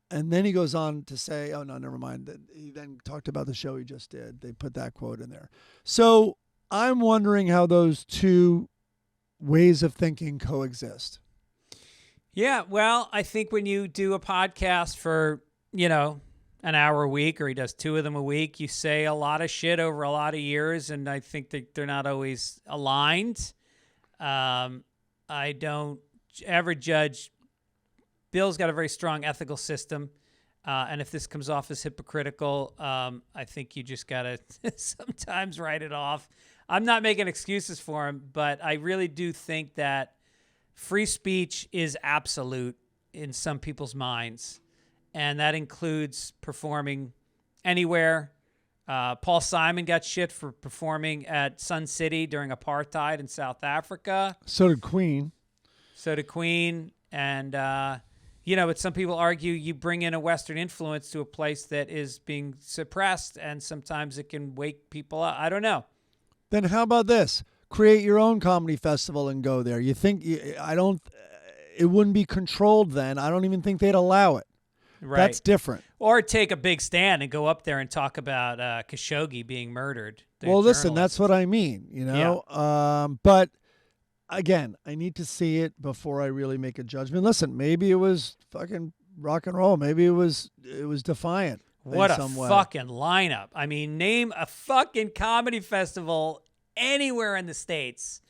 And then he goes on to say, oh, no, never mind. He then talked about the show he just did. They put that quote in there. So I'm wondering how those two ways of thinking coexist. Yeah, well, I think when you do a podcast for, an hour a week, or he does two of them a week, you say a lot of shit over a lot of years, and I think that they're not always aligned. I don't ever judge. Bill's got a very strong ethical system, and if this comes off as hypocritical, I think you just got to sometimes write it off. I'm not making excuses for him, but I really do think that free speech is absolute in some people's minds, and that includes performing anywhere. Paul Simon got shit for performing at Sun City during apartheid in South Africa. So did Queen. And, but some people argue you bring in a Western influence to a place that is being suppressed, and sometimes it can wake people up. I don't know. Then how about this? Create your own comedy festival and go there. You think I don't? It wouldn't be controlled then. I don't even think they'd allow it. Right. That's different. Or take a big stand and go up there and talk about Khashoggi being murdered. Well, listen, that's what I mean, you know. Yeah. But again, I need to see it before I really make a judgment. Listen, maybe it was fucking rock and roll. Maybe it was defiant. What in a some way. fucking lineup. I mean, name a fucking comedy festival anywhere in the States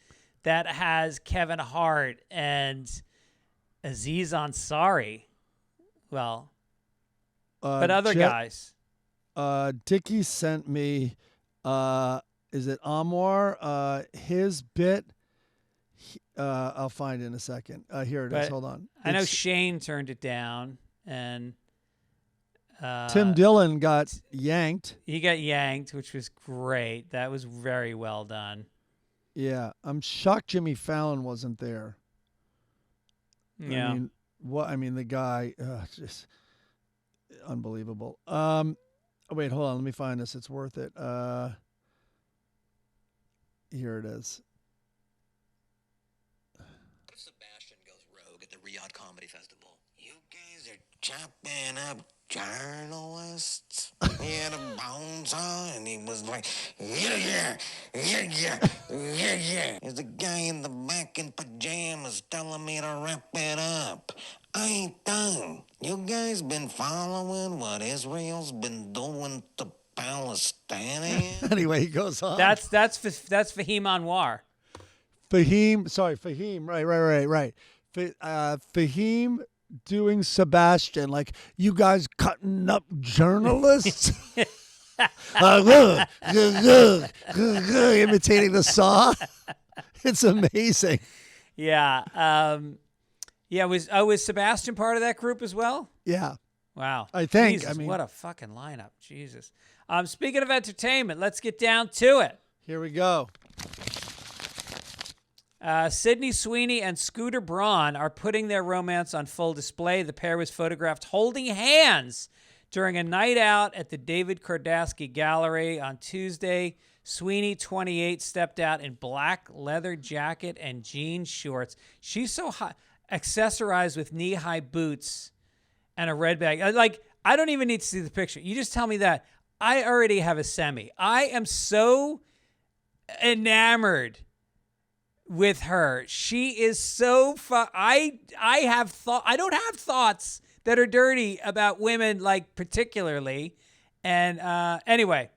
that has Kevin Hart and Aziz Ansari. Well, but other guys. Dickie sent me, is it Amor? His bit. I'll find it in a second. Here it is. Hold on. I know Shane turned it down, and Tim Dillon got yanked. He got yanked, which was great. That was very well done. Yeah, I'm shocked Jimmy Fallon wasn't there. Yeah. I mean, the guy, just unbelievable. Wait, hold on. Let me find this. It's worth it. Here it is. Sebastian goes rogue at the Riyadh Comedy Festival. You guys are chopping up journalists. He had a bones on, and he was like, yeah. There's a guy in the back in pajamas telling me to wrap it up. I ain't done. You guys been following what Israel's been doing to Palestinians? Anyway, he goes on. That's Fahim Anwar. Fahim. Right. Fahim doing Sebastian, like, you guys cutting up journalists? Imitating the saw. It's amazing. Yeah. Was Sebastian part of that group as well? Yeah. Wow. I think. Jesus, I mean, what a fucking lineup. Jesus. Speaking of entertainment, let's get down to it. Here we go. Sydney Sweeney and Scooter Braun are putting their romance on full display. The pair was photographed holding hands during a night out at the David Kordasky Gallery on Tuesday. Sweeney, 28, stepped out in black leather jacket and jean shorts. She's so hot, accessorized with knee-high boots and a red bag. I don't even need to see the picture. You just tell me that. I already have a semi. I am so enamored with her. She is so fun. I don't have thoughts that are dirty about women, like, particularly. And anyway,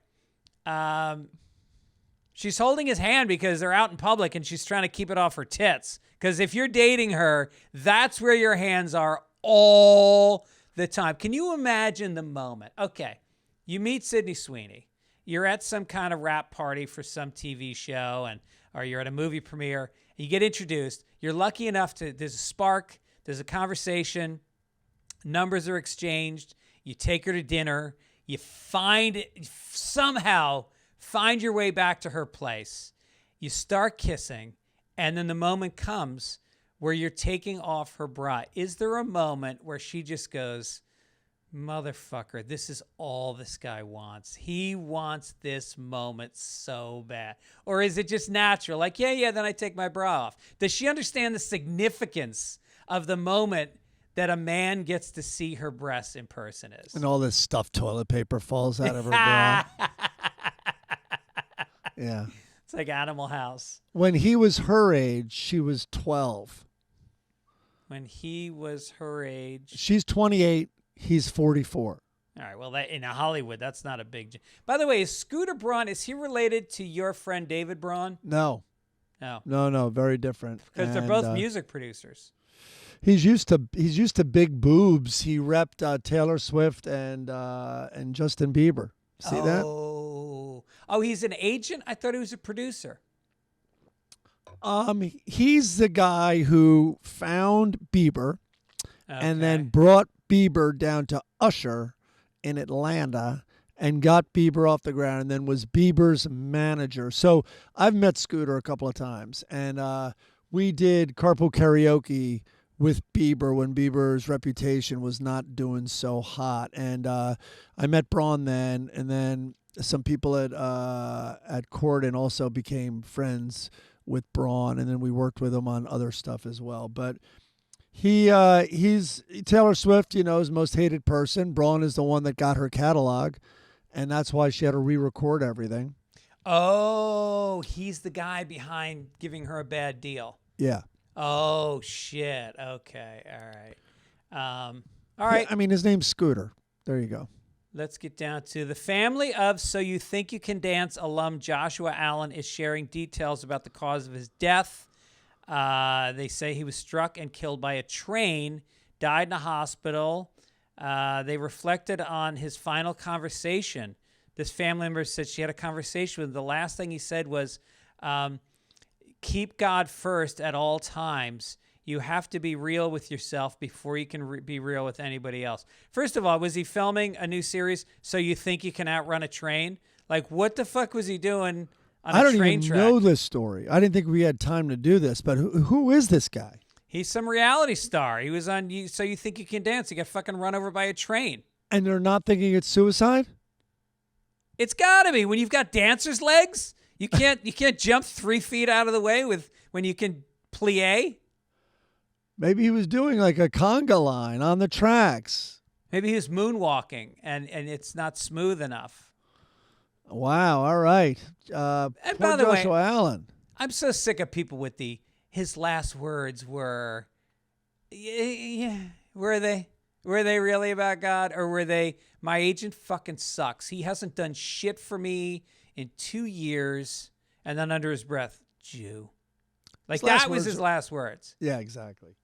she's holding his hand because they're out in public and she's trying to keep it off her tits. Because if you're dating her, that's where your hands are all the time. Can you imagine the moment? Okay, you meet Sydney Sweeney. You're at some kind of rap party for some TV show, or you're at a movie premiere. You get introduced. You're lucky enough there's a spark. There's a conversation. Numbers are exchanged. You take her to dinner. You somehow find your way back to her place. You start kissing. And then the moment comes where you're taking off her bra. Is there a moment where she just goes, motherfucker, this is all this guy wants. He wants this moment so bad. Or is it just natural? Like, yeah, then I take my bra off. Does she understand the significance of the moment that a man gets to see her breasts in person is? And all this stuffed toilet paper falls out of her bra. Yeah. It's like Animal House. When he was her age, she was 12. When he was her age. She's 28. He's 44. All right. Well, in Hollywood, that's not a big. By the way, is Scooter Braun, is he related to your friend David Braun? No. No. Very different. Because they're both music producers. He's used to big boobs. He repped Taylor Swift and Justin Bieber. See that? Oh, he's an agent? I thought he was a producer. He's the guy who found Bieber and then brought Bieber down to Usher in Atlanta and got Bieber off the ground and then was Bieber's manager. So I've met Scooter a couple of times, and we did carpool karaoke with Bieber when Bieber's reputation was not doing so hot. And I met Braun then, and then some people at court, and also became friends with Braun, and then we worked with him on other stuff as well. But he's Taylor Swift, is most hated person. Braun is the one that got her catalog, and that's why she had to re-record everything. Oh, he's the guy behind giving her a bad deal. Yeah. Oh shit. Okay. All right. I mean, his name's Scooter. There you go. Let's get down to the family of So You Think You Can Dance alum Joshua Allen is sharing details about the cause of his death. They say he was struck and killed by a train, died in a hospital. They reflected on his final conversation. This family member said she had a conversation with him. The last thing he said was, keep God first at all times. You have to be real with yourself before you can be real with anybody else. First of all, was he filming a new series, So You Think You Can Outrun a Train? Like, what the fuck was he doing on a train track? I don't even know this story. I didn't think we had time to do this, but who is this guy? He's some reality star. He was on So You Think You Can Dance. He got fucking run over by a train. And they're not thinking it's suicide? It's got to be. When you've got dancer's legs, you can't jump 3 feet out of the way when you can plie. Maybe he was doing like a conga line on the tracks. Maybe he was moonwalking and it's not smooth enough. Wow. All right. And poor by the way, Joshua Allen. I'm so sick of people with his last words were, yeah, were they really about God, or were they, my agent fucking sucks. He hasn't done shit for me in 2 years. And then under his breath, Jew. Like that was his last words. Yeah, exactly.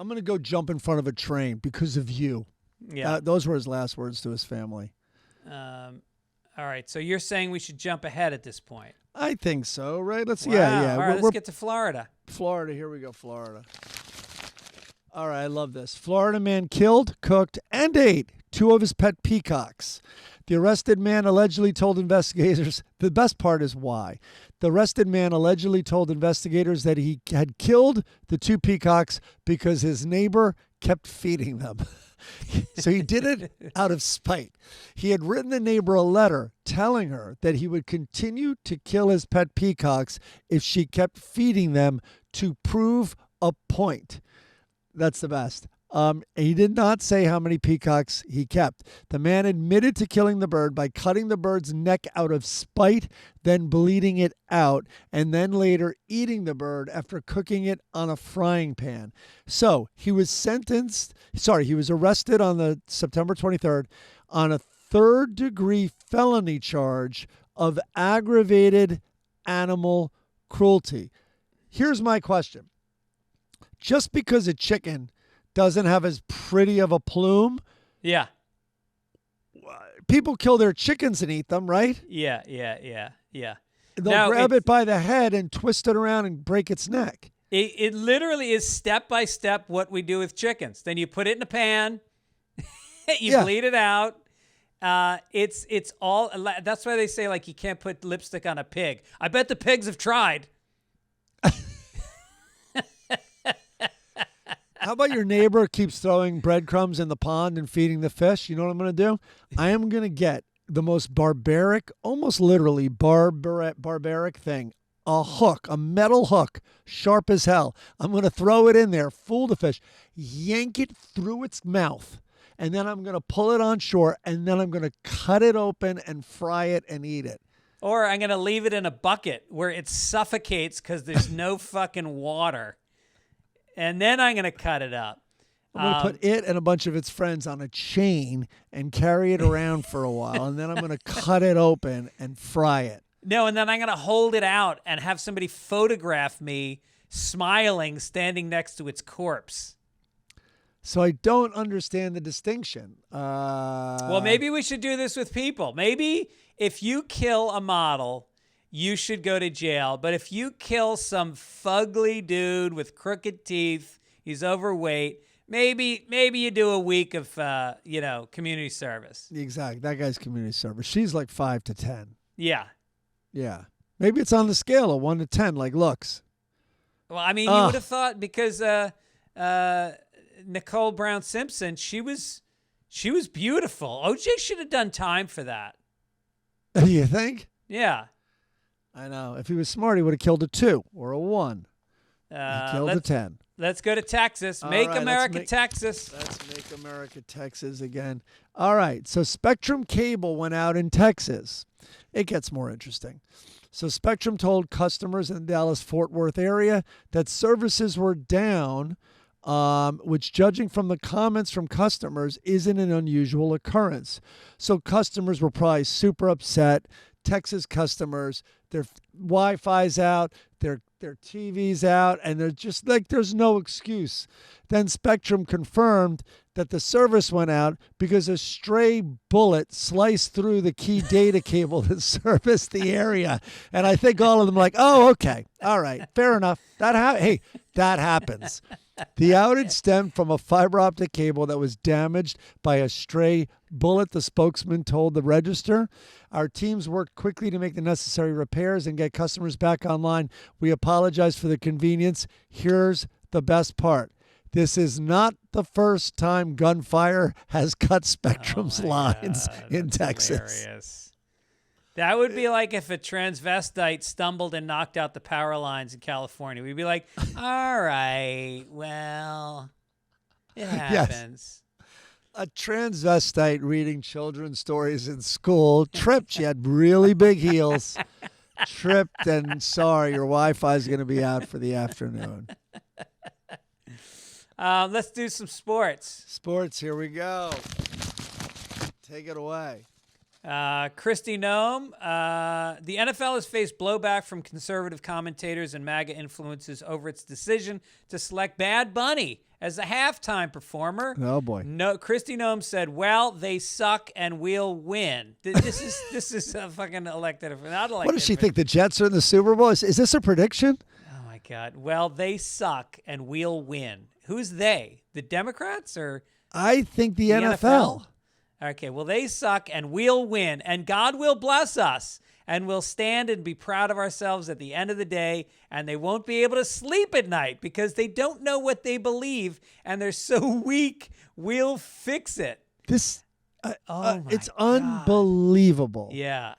I'm going to go jump in front of a train because of you. Yeah. Those were his last words to his family. All right. So you're saying we should jump ahead at this point? I think so, right? Wow. Yeah. All right, let's get to Florida. Florida. Here we go, Florida. All right, I love this. Florida man killed, cooked, and ate 2 of his pet peacocks. The arrested man allegedly told investigators, the best part is why. The arrested man allegedly told investigators that he had killed the 2 peacocks because his neighbor kept feeding them. So he did it out of spite. He had written the neighbor a letter telling her that he would continue to kill his pet peacocks if she kept feeding them to prove a point. That's the best. He did not say how many peacocks he kept. The man admitted to killing the bird by cutting the bird's neck out of spite, then bleeding it out, and then later eating the bird after cooking it on a frying pan. So he was arrested on the September 23rd on a 3rd-degree felony charge of aggravated animal cruelty. Here's my question. Just because a chicken doesn't have as pretty of a plume. Yeah. People kill their chickens and eat them, right? Yeah. They'll grab it by the head and twist it around and break its neck. It literally is step by step what we do with chickens. Then you put it in a pan, you bleed it out. It's all. That's why they say like you can't put lipstick on a pig. I bet the pigs have tried. How about your neighbor keeps throwing breadcrumbs in the pond and feeding the fish? You know what I'm going to do? I am going to get the most barbaric, almost literally barbaric thing. A hook, a metal hook, sharp as hell. I'm going to throw it in there, fool the fish, yank it through its mouth, and then I'm going to pull it on shore, and then I'm going to cut it open and fry it and eat it. Or I'm going to leave it in a bucket where it suffocates because there's no fucking water. And then I'm going to cut it up. I'm going to put it and a bunch of its friends on a chain and carry it around for a while. And then I'm going to cut it open and fry it. No, and then I'm going to hold it out and have somebody photograph me smiling, standing next to its corpse. So I don't understand the distinction. Well, maybe we should do this with people. Maybe if you kill a model, you should go to jail. But if you kill some fugly dude with crooked teeth, he's overweight, maybe you do a week of community service. Exactly. That guy's community service. She's like 5 to 10. Yeah. Yeah. Maybe it's on the scale of 1 to 10, like looks. Well, I mean, you would have thought because Nicole Brown Simpson, she was beautiful. OJ should have done time for that. You think? Yeah. I know. If he was smart, he would have killed a 2 or a 1. He killed a 10. Let's go to Texas. All Make right, America Texas. Let's make America Texas again. All right. So Spectrum Cable went out in Texas. It gets more interesting. So Spectrum told customers in the Dallas-Fort Worth area that services were down, which, judging from the comments from customers, isn't an unusual occurrence. So customers were probably super upset. Texas customers, their Wi-Fi's out, their TV's out, and they're just like, there's no excuse. Then Spectrum confirmed that the service went out because a stray bullet sliced through the key data cable that serviced the area. And I think all of them are like, oh, okay, all right, fair enough. That happens. The outage stemmed from a fiber optic cable that was damaged by a stray bullet, the spokesman told the Register. Our teams worked quickly to make the necessary repairs and get customers back online. We apologize for the convenience. Here's the best part. This is not the first time gunfire has cut Spectrum's lines in Texas. Hilarious. That would be like if a transvestite stumbled and knocked out the power lines in California. We'd be like, all right, well, it happens. A transvestite reading children's stories in school tripped. She had really big heels. Tripped, and sorry, your Wi-Fi is going to be out for the afternoon. Let's do some sports. Sports, here we go. Take it away. Christy Nome, the NFL has faced blowback from conservative commentators and MAGA influences over its decision to select Bad Bunny as a halftime performer. Oh boy! No, Christy Nome said, "Well, they suck and we'll win." This is a fucking elected. Not elected. What does she think? The Jets are in the Super Bowl? Is this a prediction? Oh my God! Well, they suck and we'll win. Who's they? The Democrats or? I think the NFL. Okay, well, they suck, and we'll win, and God will bless us, and we'll stand and be proud of ourselves at the end of the day, and they won't be able to sleep at night because they don't know what they believe, and they're so weak. We'll fix it. This, it's God. unbelievable. Yeah.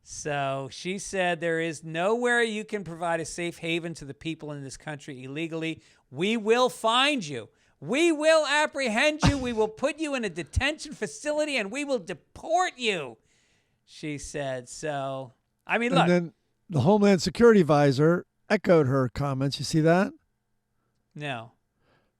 So she said there is nowhere you can provide a safe haven to the people in this country illegally. We will find you. We will apprehend you. We will put you in a detention facility, and we will deport you, she said. So, I mean, look. And then the Homeland Security Advisor echoed her comments. You see that? No.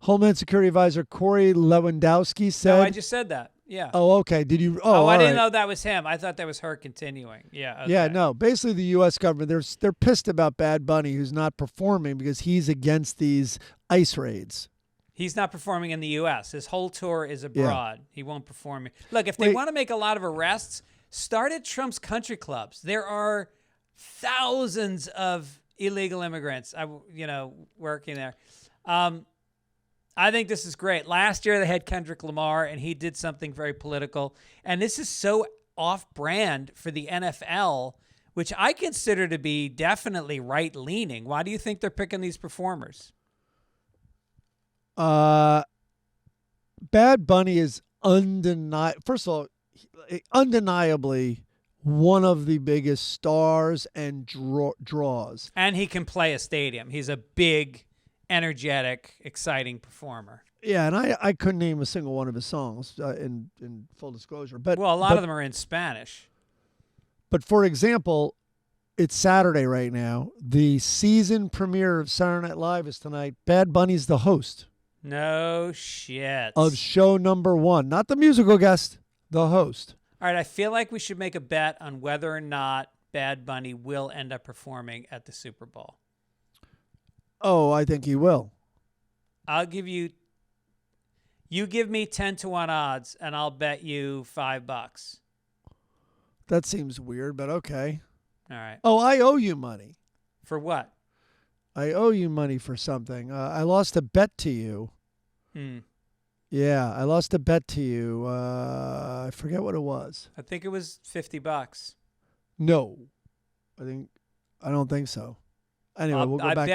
Homeland Security Advisor Corey Lewandowski said. No, I just said that. Yeah. Oh, okay. Did you? Oh, I didn't right. know that was him. I thought that was her continuing. Yeah. Okay. Yeah, no. Basically, the U.S. government, they're pissed about Bad Bunny, who's not performing because he's against these ICE raids. He's not performing in the U.S. His whole tour is abroad. Yeah. He won't perform. Look, if they want to make a lot of arrests, start at Trump's country clubs. There are thousands of illegal immigrants, working there. I think this is great. Last year they had Kendrick Lamar, and he did something very political. And this is so off-brand for the NFL, which I consider to be definitely right-leaning. Why do you think they're picking these performers? Bad Bunny is undeniably one of the biggest stars and draws. And he can play a stadium. He's a big, energetic, exciting performer. Yeah, and I couldn't name a single one of his songs in full disclosure. But a lot of them are in Spanish. But for example, it's Saturday right now. The season premiere of Saturday Night Live is tonight. Bad Bunny's the host. No shit. Of show number 1. Not the musical guest, the host. All right, I feel like we should make a bet on whether or not Bad Bunny will end up performing at the Super Bowl. Oh, I think he will. I'll give you give me 10-1 odds, and I'll bet you $5. That seems weird, but okay. All right. Oh, I owe you money. For what? I owe you money for something. I lost a bet to you. Yeah, I lost a bet to you. I forget what it was. I think it was $50. No, I don't think so. Anyway, we'll go back.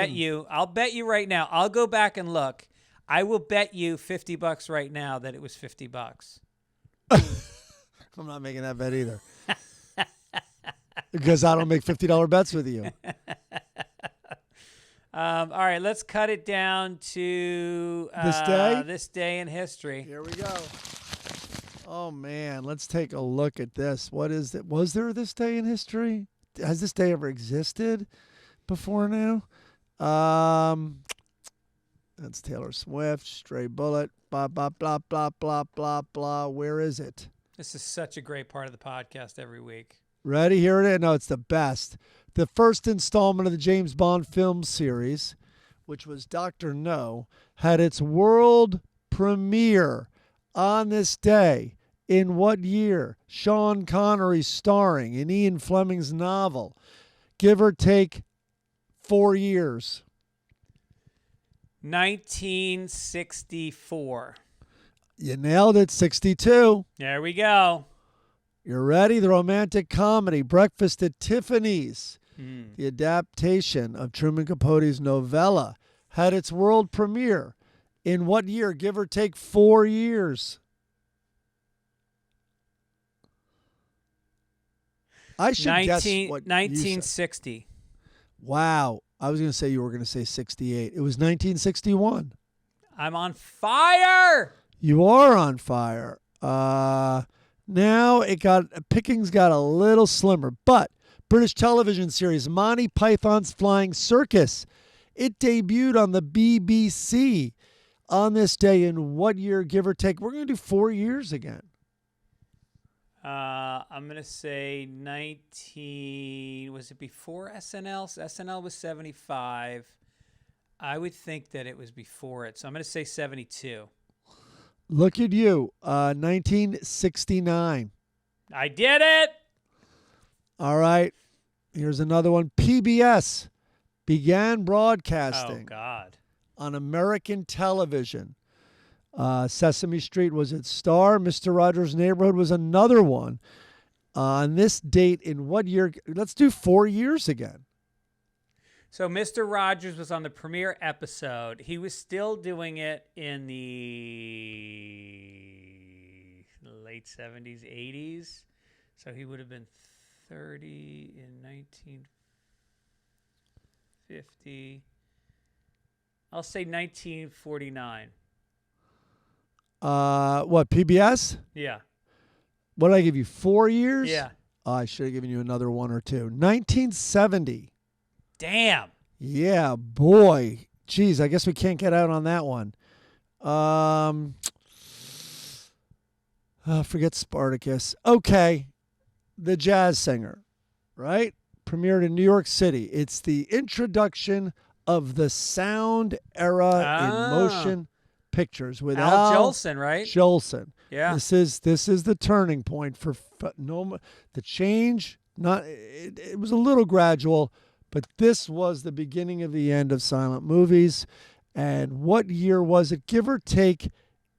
I'll bet you right now. I'll go back and look. I will bet you $50 right now that it was $50. I'm not making that bet either. because I don't make $50 bets with you. All right, let's cut it down to this day in history. Here we go. Oh, man. Let's take a look at this. What is it? Was there this day in history? Has this day ever existed before now? That's Taylor Swift, Stray Bullet, blah, blah, blah, blah, blah, blah, blah. Where is it? This is such a great part of the podcast every week. Ready? Here it is. No, it's the best. The first installment of the James Bond film series, which was Dr. No, had its world premiere on this day. In what year? Sean Connery starring in Ian Fleming's novel. Give or take 4 years. 1964. You nailed it. 62. There we go. You're ready? The romantic comedy Breakfast at Tiffany's, the adaptation of Truman Capote's novella, had its world premiere in what year? Give or take 4 years. I should guess what 1960. you said. Wow. I was going to say you were going to say 68. It was 1961. I'm on fire. You are on fire. Now pickings got a little slimmer, but British television series Monty Python's Flying Circus, it debuted on the BBC on this day in what year, give or take? We're going to do 4 years again. I'm going to say 19. Was it before SNL? SNL was 75. I would think that it was before it. So I'm going to say 72. Look at you. 1969. I did it. All right. Here's another one. PBS began broadcasting on American television. Sesame Street was its star. Mr. Rogers' Neighborhood was another one. On this date in what year? Let's do 4 years again. So Mr. Rogers was on the premiere episode. He was still doing it in the late 70s, 80s. So he would have been 30 in 1950. I'll say 1949. What, PBS? Yeah. What did I give you, 4 years? Yeah. I should have given you another one or two. 1970. Damn. Yeah, boy. Geez, I guess we can't get out on that one. Forget Spartacus. Okay. The Jazz Singer, right? Premiered in New York City. It's the introduction of the sound era in motion pictures with Al Jolson, right? Jolson. Yeah. This is the turning point for the change. It was a little gradual, but this was the beginning of the end of silent movies. And what year was it? Give or take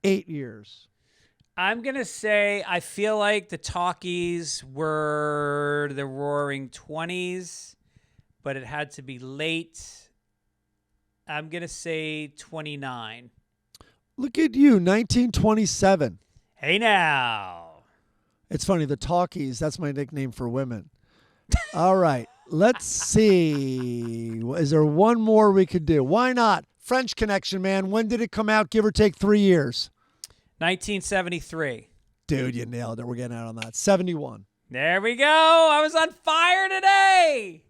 8 years. I'm going to say I feel like the talkies were the roaring 20s, but it had to be late. I'm going to say 29. Look at you, 1927. Hey now. It's funny, the talkies, that's my nickname for women. All right, let's see. Is there one more we could do? Why not? French Connection, man. When did it come out? Give or take 3 years. 1973. Dude, you nailed it. We're getting out on that. 71. There we go. I was on fire today.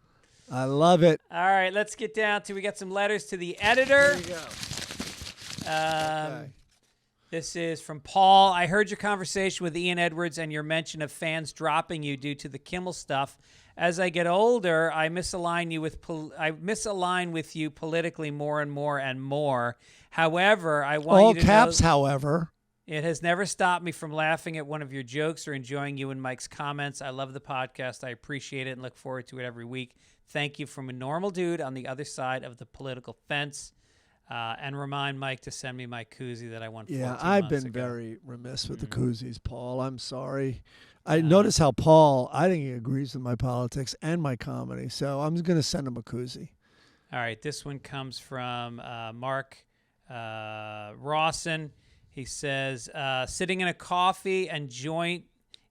I love it. All right, let's get down to, we got some letters to the editor. There you go. Okay. This is from Paul. I heard your conversation with Ian Edwards and your mention of fans dropping you due to the Kimmel stuff. As I get older, I misalign with you politically more and more and more. However, I want all you to caps, know, however. It has never stopped me from laughing at one of your jokes or enjoying you and Mike's comments. I love the podcast. I appreciate it and look forward to it every week. Thank you from a normal dude on the other side of the political fence. And remind Mike to send me my koozie that I won 14 months I've been ago. very remiss with the koozies, Paul. I'm sorry. I notice how Paul, I think he agrees with my politics and my comedy. So I'm going to send him a koozie. All right. This one comes from Mark Rawson. He says, sitting in a coffee and joint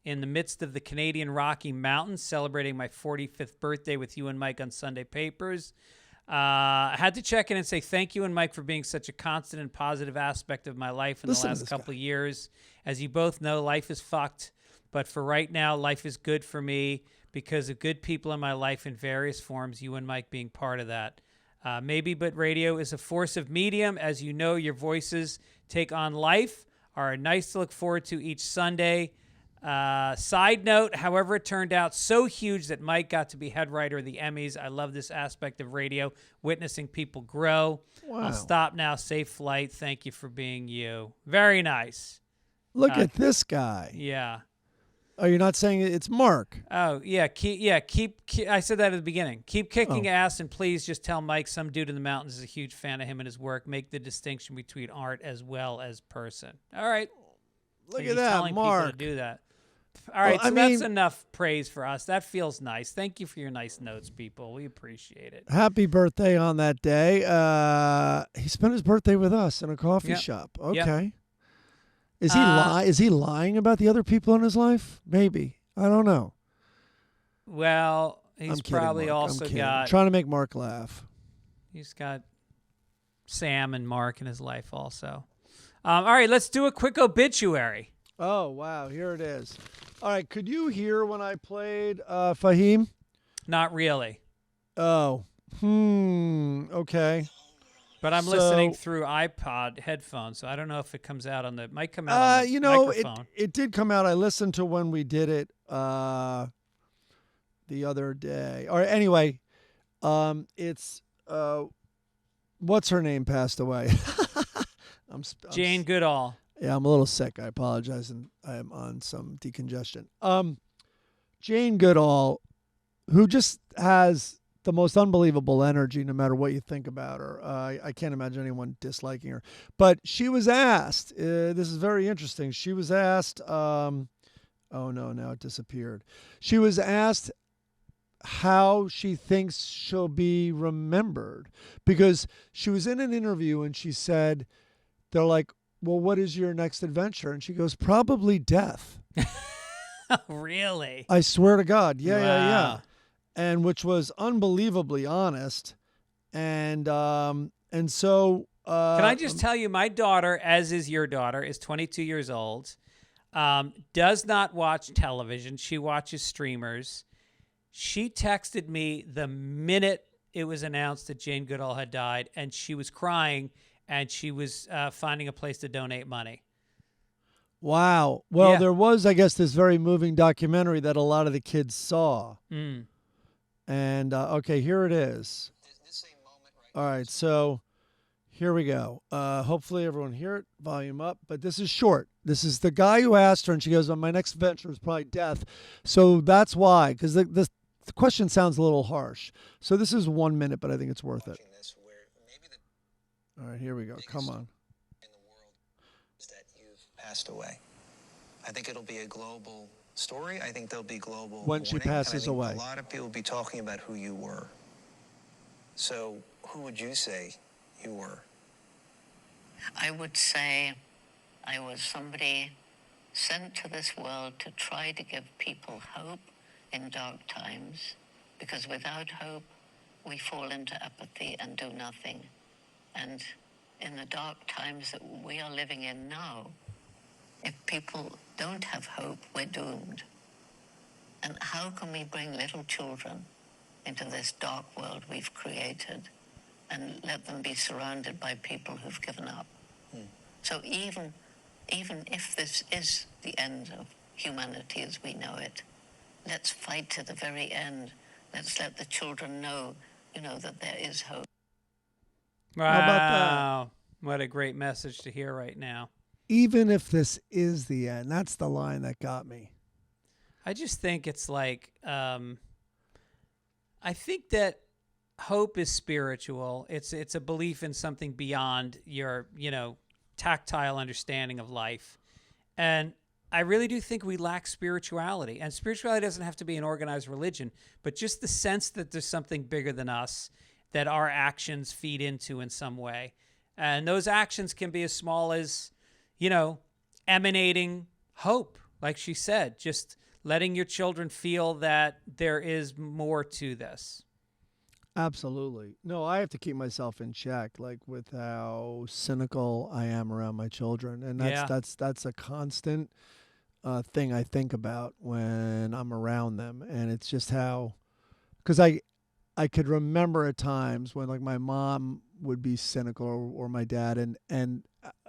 in the midst of the Canadian Rocky Mountains, celebrating my 45th birthday with you and Mike on Sunday Papers. I had to check in and say thank you and Mike for being such a constant and positive aspect of my life in the last couple of years. As you both know, life is fucked, but for right now, life is good for me because of good people in my life in various forms, you and Mike being part of that. Maybe, but radio is a force of medium. As you know, your voices take on life, are nice to look forward to each Sunday. Side note, however, it turned out so huge that Mike got to be head writer of the Emmys. I love this aspect of radio, witnessing people grow. Wow. I'll stop now. Safe flight. Thank you for being you. Very nice. Look at this guy. Yeah. Oh, you're not saying it's Mark? Oh, yeah. Keep I said that at the beginning. Keep kicking ass, and please just tell Mike some dude in the mountains is a huge fan of him and his work. Make the distinction between art as well as person. All right. Look He's at that, telling people Mark. to do that. All right, Well, so that's enough praise for us. That feels nice. Thank you for your nice notes, people. We appreciate it. Happy birthday on that day. He spent his birthday with us in a coffee shop. Okay. Is he lying about the other people in his life? Maybe. I don't know. Well, I'm he's kidding, probably Mark. also I'm got trying to make Mark laugh. he's got Sam and Mark in his life also. All right, let's do a quick obituary. Oh, wow. Here it is. All right. Could you hear when I played Fahim? Not really, Oh. Okay. but I'm listening through iPod headphones, so I don't know if it comes out on the might come out on the microphone. It did come out. I listened to when we did it the other day. All right. Anyway, it's what's her name passed away. Jane Goodall. Yeah, I'm a little sick. I apologize, and I'm on some decongestion. Jane Goodall, who just has the most unbelievable energy, no matter what you think about her. I can't imagine anyone disliking her. But she was asked. This is very interesting. She was asked. Oh no, now it disappeared. She was asked how she thinks she'll be remembered, because she was in an interview and she said, they're like, well, what is your next adventure? And she goes, probably death. Really? I swear to God. Yeah, Wow. yeah. And which was unbelievably honest. And so Can I just tell you, my daughter, as is your daughter, is 22 years old, does not watch television. She watches streamers. She texted me the minute it was announced that Jane Goodall had died, and she was crying, and she was finding a place to donate money. Wow. Well, Yeah. there was, I guess, this very moving documentary that a lot of the kids saw. And, okay, here it is. All right, so here we go. Hopefully everyone hear it, volume up. But this is short. This is the guy who asked her, and she goes, my next venture is probably death. So that's why, because the question sounds a little harsh. So this is 1 minute, but I think it's worth it. All right, here we go. Come on. In the world is that you've passed away. I think it'll be a global story. I think there'll be global When she mourning, passes and I away. think a lot of people will be talking about who you were. So who would you say you were? I would say I was somebody sent to this world to try to give people hope in dark times, because without hope, we fall into apathy and do nothing. And in the dark times that we are living in now, if people don't have hope, we're doomed. And how can we bring little children into this dark world we've created and let them be surrounded by people who've given up? So even if this is the end of humanity as we know it, let's fight to the very end. Let's let the children know, that there is hope. Wow. How about What a great message to hear right now. Even if this is the end, that's the line that got me. I just think it's like, I think that hope is spiritual. It's a belief in something beyond your, tactile understanding of life. And I really do think we lack spirituality. And spirituality doesn't have to be an organized religion, but just the sense that there's something bigger than us that our actions feed into in some way. And those actions can be as small as, emanating hope like she said, just letting your children feel that there is more to this. Absolutely. No, I have to keep myself in check, like with how cynical I am around my children, and that's a constant thing I think about when I'm around them, and it's just how, because I could remember at times when like my mom would be cynical or my dad, and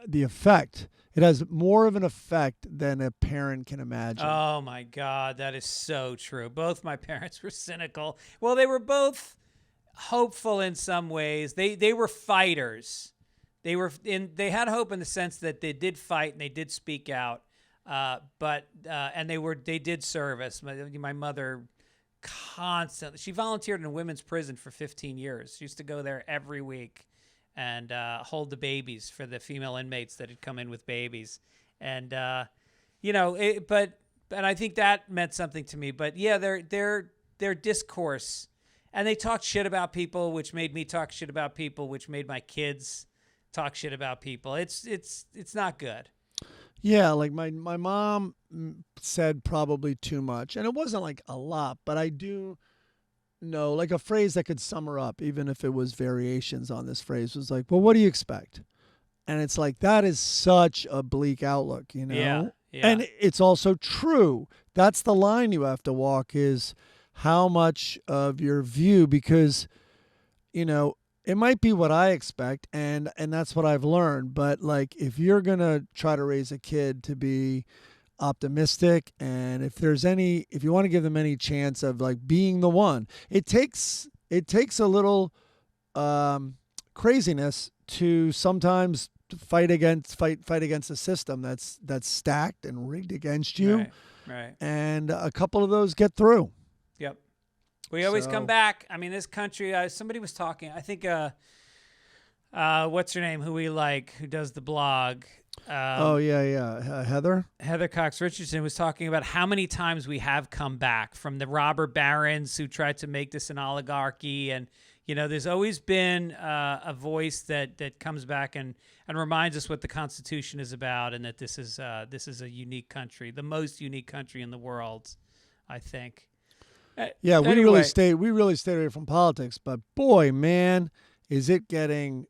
the effect, it has more of an effect than a parent can imagine. Oh my God, that is so true. Both my parents were cynical. Well, they were both hopeful in some ways. They were fighters. They had hope in the sense that they did fight and they did speak out. But they did service. My mother constantly, she volunteered in a women's prison for 15 years. She used to go there every week and hold the babies for the female inmates that had come in with babies. And but I think that meant something to me. But yeah, their discourse, and they talked shit about people, which made me talk shit about people, which made my kids talk shit about people. It's not good. Yeah, like my mom said probably too much, and it wasn't like a lot, but I do know like a phrase that could sum her up, even if it was variations on this phrase, was like, well, what do you expect? And it's like, that is such a bleak outlook, you know? Yeah. And it's also true. That's the line you have to walk, is how much of your view, because, you know, it might be what I expect, and that's what I've learned. But like, if you're gonna try to raise a kid to be optimistic, and if you want to give them any chance of like being the one, it takes a little craziness to sometimes fight against a system that's stacked and rigged against you. Right. And a couple of those get through. Yep. We always come back. I mean, this country, somebody was talking, I think, what's her name, who does the blog? Heather Cox Richardson was talking about how many times we have come back from the robber barons who tried to make this an oligarchy. And, you know, there's always been a voice that comes back and reminds us what the Constitution is about, and that this is a unique country, the most unique country in the world, I think. Yeah, anyway. we really stayed away from politics, but boy, man, is it getting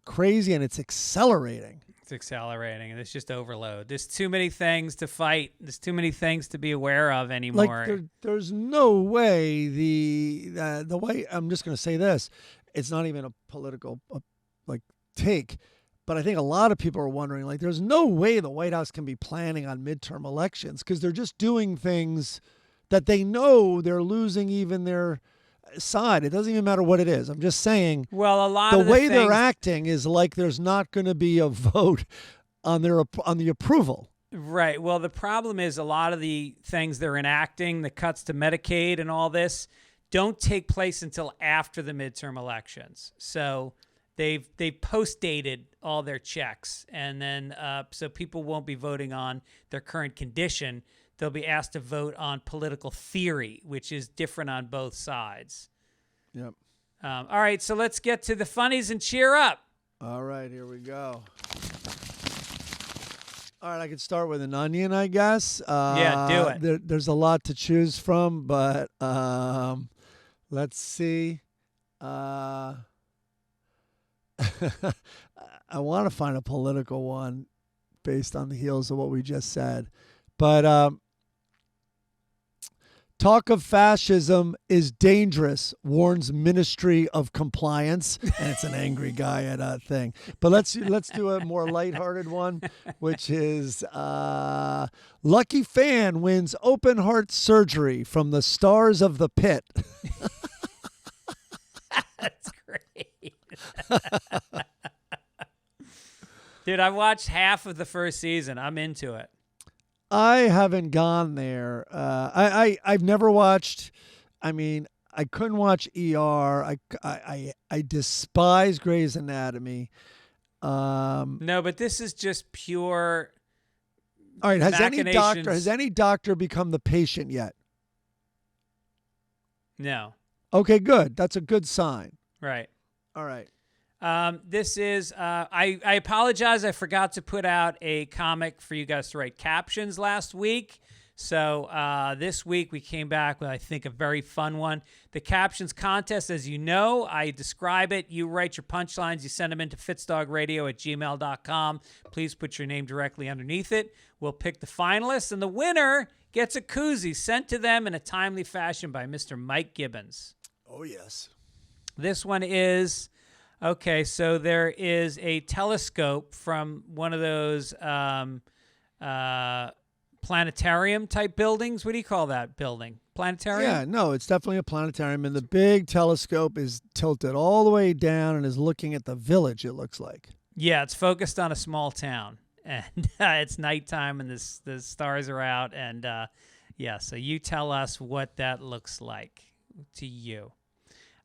crazy, and it's accelerating. It's accelerating, and it's just overload. There's too many things to fight. There's too many things to be aware of anymore. Like there's no way the way, I'm just going to say this, it's not even a political take, but I think a lot of people are wondering, like, there's no way the White House can be planning on midterm elections, because they're just doing things that they know they're losing even their side. It doesn't even matter what it is. I'm just saying, well, a lot the of way they're acting is like there's not going to be a vote on the approval. Right. Well, the problem is a lot of the things they're enacting, the cuts to Medicaid and all this, don't take place until after the midterm elections. So they post-dated all their checks, and then so people won't be voting on their current condition. They'll be asked to vote on political theory, which is different on both sides. Yep. All right, so let's get to the funnies and cheer up. All right, here we go. All right, I could start with an onion, I guess. Yeah, do it. There's a lot to choose from, but let's see. I want to find a political one based on the heels of what we just said. But talk of fascism is dangerous, warns Ministry of Compliance, and it's an angry guy at a thing. But let's do a more lighthearted one, which is lucky fan wins open heart surgery from the stars of The Pit. That's great. Dude, I watched half of the first season. I'm into it. I haven't gone there. I've never watched. I mean, I couldn't watch ER. I despise Grey's Anatomy. No, but this is just pure. All right. Has any doctor become the patient yet? No. Okay, good. That's a good sign. Right. All right. This is, I apologize. I forgot to put out a comic for you guys to write captions last week. So this week we came back with, I think, a very fun one. The captions contest, as you know, I describe it. You write your punchlines. You send them into fitzdogradio@gmail.com. Please put your name directly underneath it. We'll pick the finalists, and the winner gets a koozie sent to them in a timely fashion by Mr. Mike Gibbons. Oh, yes. This one is... Okay, so there is a telescope from one of those planetarium type buildings. What do you call that building? Planetarium? Yeah, no, it's definitely a planetarium, and the big telescope is tilted all the way down and is looking at the village, it looks like. Yeah, it's focused on a small town, and it's nighttime, and the stars are out, and yeah, so you tell us what that looks like to you.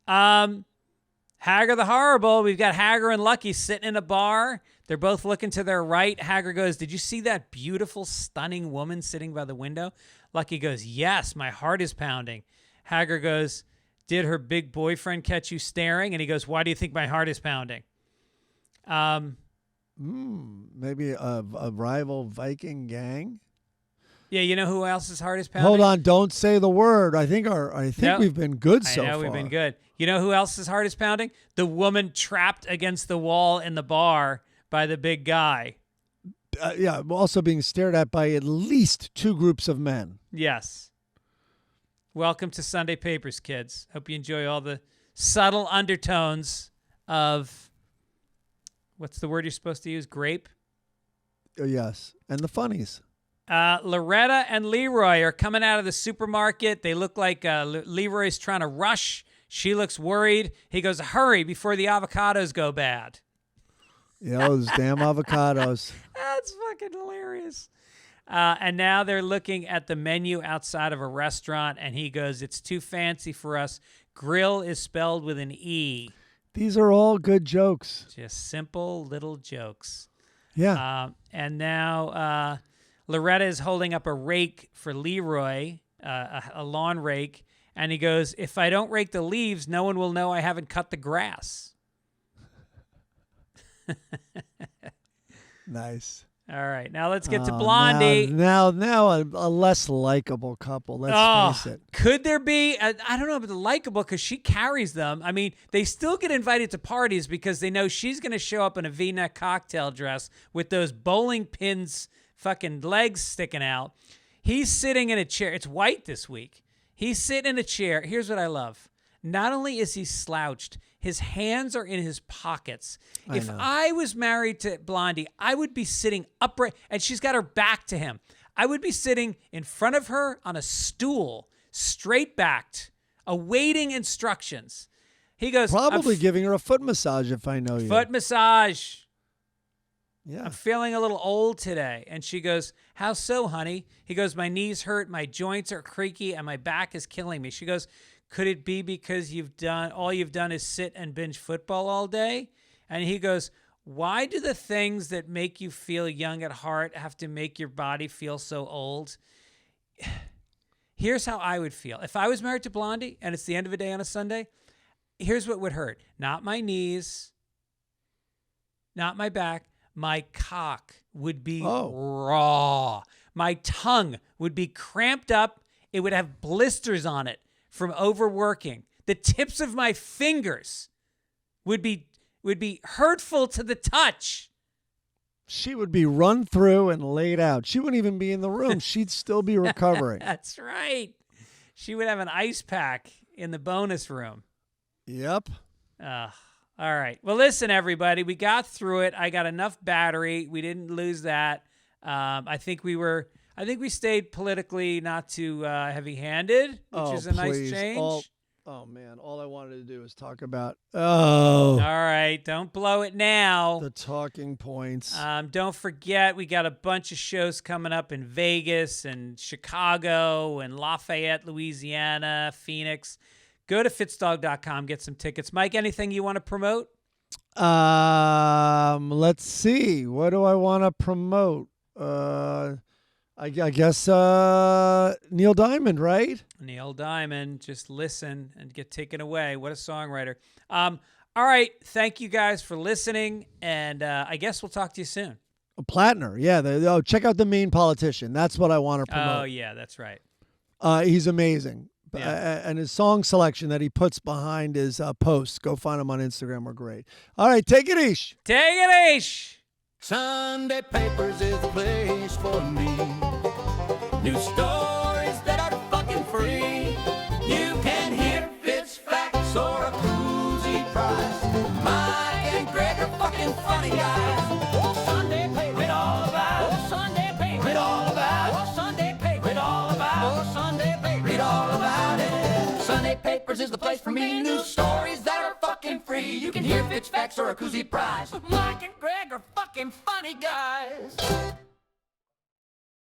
Hagar the Horrible. We've got Hagar and Lucky sitting in a bar. They're both looking to their right. Hagar goes, "Did you see that beautiful, stunning woman sitting by the window?" Lucky goes, "Yes, my heart is pounding." Hagar goes, "Did her big boyfriend catch you staring?" And he goes, "Why do you think my heart is pounding?" Maybe a rival Viking gang. Yeah, you know who else's heart is pounding? Hold on, don't say the word. I think Nope. we've been good so I know far. we've been good. You know who else's heart is pounding? The woman trapped against the wall in the bar by the big guy. Yeah, also being stared at by at least two groups of men. Yes. Welcome to Sunday Papers, kids. Hope you enjoy all the subtle undertones of, what's the word you're supposed to use? Grape? Yes, and the funnies. Loretta and Leroy are coming out of the supermarket. They look like Leroy's trying to rush. She looks worried. He goes, "Hurry before the avocados go bad." Yeah, those damn avocados. That's fucking hilarious. And now they're looking at the menu outside of a restaurant, and he goes, "It's too fancy for us. Grill is spelled with an E." These are all good jokes. Just simple little jokes. Yeah. And now Loretta is holding up a rake for Leroy, a lawn rake, and he goes, "If I don't rake the leaves, no one will know I haven't cut the grass." Nice. All right, now let's get to Blondie. Now a less likable couple. Let's face it. Could there be? I don't know about the likable, because she carries them. I mean, they still get invited to parties because they know she's going to show up in a V-neck cocktail dress with those bowling pins, fucking legs sticking out. He's sitting in a chair. It's white this week. He's sitting in a chair. Here's what I love. Not only is he slouched, his hands are in his pockets. If I was married to Blondie, I would be sitting upright, and she's got her back to him. I would be sitting in front of her on a stool, straight-backed, awaiting instructions. He goes, Probably giving her a foot massage if I know you. Foot massage. Yeah. I'm feeling a little old today. And she goes, "How so, honey?" He goes, "My knees hurt, my joints are creaky, and my back is killing me." She goes, "Could it be because all you've done is sit and binge football all day?" And he goes, "Why do the things that make you feel young at heart have to make your body feel so old?" Here's how I would feel. If I was married to Blondie and it's the end of a day on a Sunday, here's what would hurt. Not my knees, not my back. My cock would be raw. My tongue would be cramped up. It would have blisters on it from overworking. The tips of my fingers would be hurtful to the touch. She would be run through and laid out. She wouldn't even be in the room. She'd still be recovering. That's right. She would have an ice pack in the bonus room. Yep. All right. Well, listen, everybody, we got through it. I got enough battery. We didn't lose that. I think we stayed politically not too heavy-handed, which is a nice change. Oh, man. All I wanted to do was talk about, All right. Don't blow it now. the talking points. Don't forget, we got a bunch of shows coming up in Vegas and Chicago and Lafayette, Louisiana, Phoenix. Go to fitzdog.com, get some tickets. Mike, anything you want to promote? Let's see. What do I want to promote? I guess Neil Diamond, right? Neil Diamond, just listen and get taken away. What a songwriter. All right. Thank you guys for listening. And I guess we'll talk to you soon. Platner, yeah. Check out The Mean Politician. That's what I want to promote. Oh, yeah, that's right. He's amazing. Yeah. And his song selection that he puts behind his posts, go find him on Instagram, are great. All right, take it, Ish. Take it, Ish. Sunday papers is the place for me. New stories that are fucking free. You can hear Fitz facts or a coozie prize. Mike and Greg are fucking funny guys. Oh, Sunday paper, read all about. Oh, Sunday paper, read all about. Oh, Sunday paper, read all about. Oh, Sunday paper, read all about it. Sunday papers is the place for me. New stories that are fucking free. You can hear Fitz facts or a koozie prize. Mike and Greg are fucking funny guys.